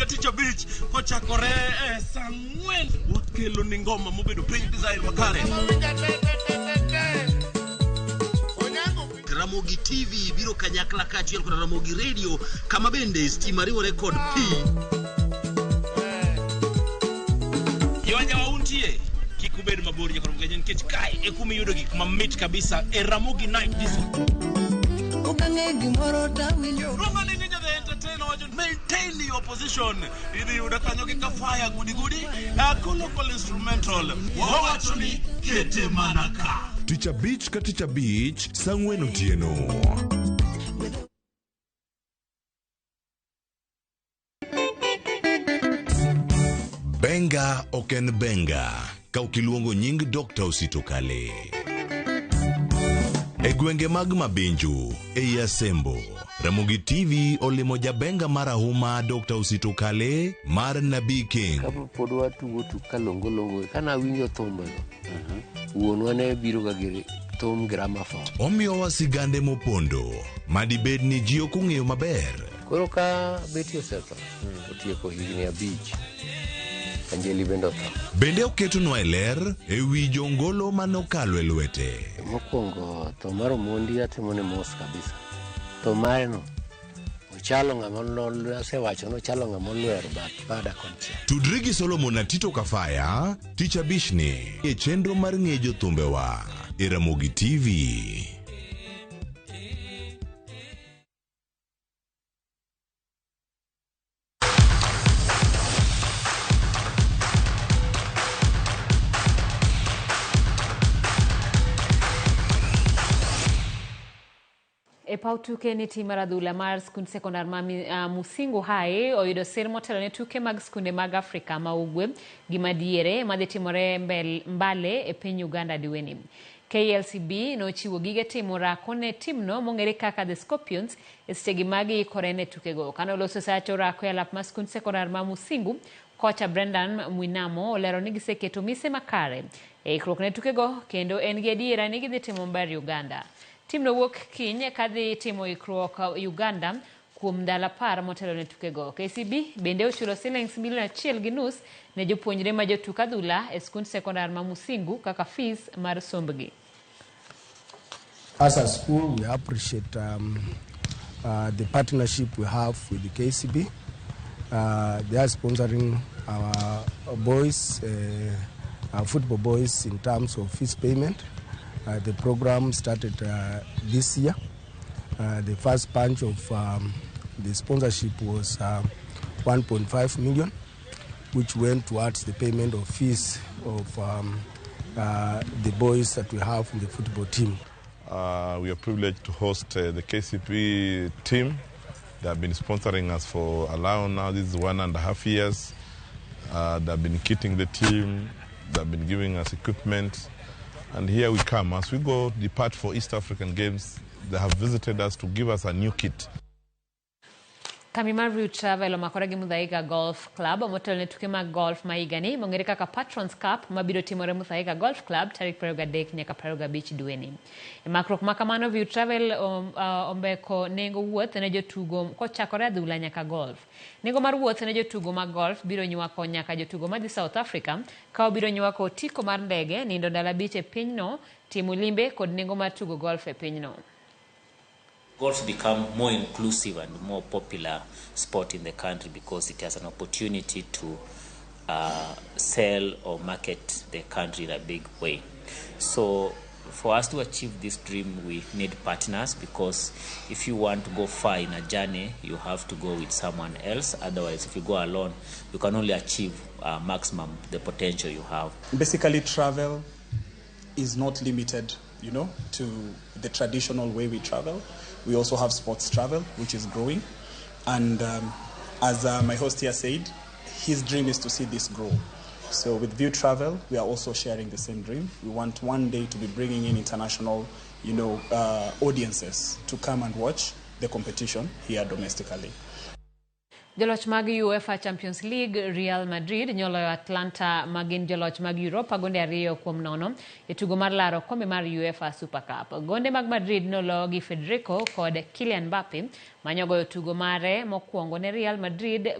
[SPEAKER 21] Teacher Beach kochakore sangwen wakelo ni ngoma mobedo pink design makare. Ramogi TV biro kanyakla kachiel kod Ramogi Radio kama bende stima riwore kod P. Yonja wauntie kikubed mabor nyaka Ramogi nikech kae e kuma yudo gik mamit kabisa e Ramogi Night Disco. Maintain your position. Idi udakanyo kika fire gudi local instrumental. Wawachoni kete manaka.
[SPEAKER 16] Teacher Beach ka Teacher Beach sangwen otieno. Benga oken benga ka ukiluongo nying Dr. Osito Kale. E gwenge mag Mabinju e Asembo, Ramogi TV olimo jabenga marahuma Dr. Osito Kale mar Nabi King.
[SPEAKER 22] Kapo pod watugo tuka longo kana winjo thumbe wuonwa ne biro ga giri thum gramophone.
[SPEAKER 16] Omiyo wasigande mopondo madibed ni ji ok ong'eyo maber.
[SPEAKER 22] Koro ka beti osetho otieko higni 5 Anjeli bendo tho.
[SPEAKER 16] Bende oketonwa e ler e wi jongolo manokalo e lwete.
[SPEAKER 22] Mokwongo tho mar Omondi atimone mos kabisa. Tho mare no ochalo ng'ama asewacho no chalo ng'ama olwer bada koncha.
[SPEAKER 16] Tudri gi Solomon Atito Kafaya, Teacher Bishni e chenro mar ng'ejo thumbewa e Ramogi TV.
[SPEAKER 1] E paw tuke ni tim mar adhula mar skund sekondar ma Musingu High oyudo sir motelo ne tuke mag skunde mag Afrika ma ugwe gi madiere madhi timore Mbale e piny Uganda diweni. KLCB nochiwo gige timo rako ne timno mong'ere kaka The Scorpions e stegi magi ikore ne tukego. Kano loso sacho rako e alap ma skund sekondar ma Musingu, kocha Brendan Mwinamo olero ni giseketo mise makare e ikruok ne tukego kendo en gi adiera ni gidhi timo maber Uganda. Timno wuok kiny kadhi timo ikruok Uganda kuom ndalo 10 motelo ne tukego. KCB bende ochulo shillings milion 1.5 ne jopuonjre ma jotuk adhula e skund sekondar ma Musingu kaka fees mar sombgi.
[SPEAKER 23] As a school, we appreciate the partnership we have with the KCB. They are sponsoring our boys, our football boys, in terms of fees payment. The program started this year. The first bunch of the sponsorship was 1.5 million, which went towards the payment of fees of the boys that we have in the football team.
[SPEAKER 29] We are privileged to host the KCB team. They have been sponsoring us for now. This is 1.5 years. They have been kitting the team, They've been giving us equipment. And here we come. As we depart for East African Games, they have visited us to give us a new kit.
[SPEAKER 1] Kamimar View Travel omakore gi Muthaiga Golf Club motelne tuke mag golf maigani mongere kaka Patrons Cup mabiro timore Muthaiga Golf Club tarik 23 nyaka 25 dweni. Makruok makamano View Travel ombeko nengo wuoth ne jotugo kochakore adhula nyaka golf. Nengo mar wuoth ne jotugo mag golf biro nywako nyaka jotugo madhi South Africa ka obiro nywako otiko mar ndege nindo dala beach e pinyno timo limbe kod nengo mar tugo golf e pinyno.
[SPEAKER 2] Golf become more inclusive and more popular sport in the country because it has an opportunity to sell or market the country in a big way. So for us to achieve this dream, we need partners, because if you want to go far in a journey, you have to go with someone else. Otherwise, if you go alone, you can only achieve maximum the potential you have. Basically, travel is not limited, to the traditional way we travel. We also have sports travel, which is growing. And as my host here said, his dream is to see this grow. So with View Travel, we are also sharing the same dream. We want one day to be bringing in international, audiences to come and watch the competition here domestically.
[SPEAKER 1] Joloch mag UEFA Champions League Real Madrid nyoloyo Atlanta magin joloch mag Europa gonde 2-0 e tugo mar laro kombe mar UEFA Super Cup. Gonde mag Madrid noloyo gi Federico kod Kylian Mbappe manyogoyo tugo mare mokwongo ne Real Madrid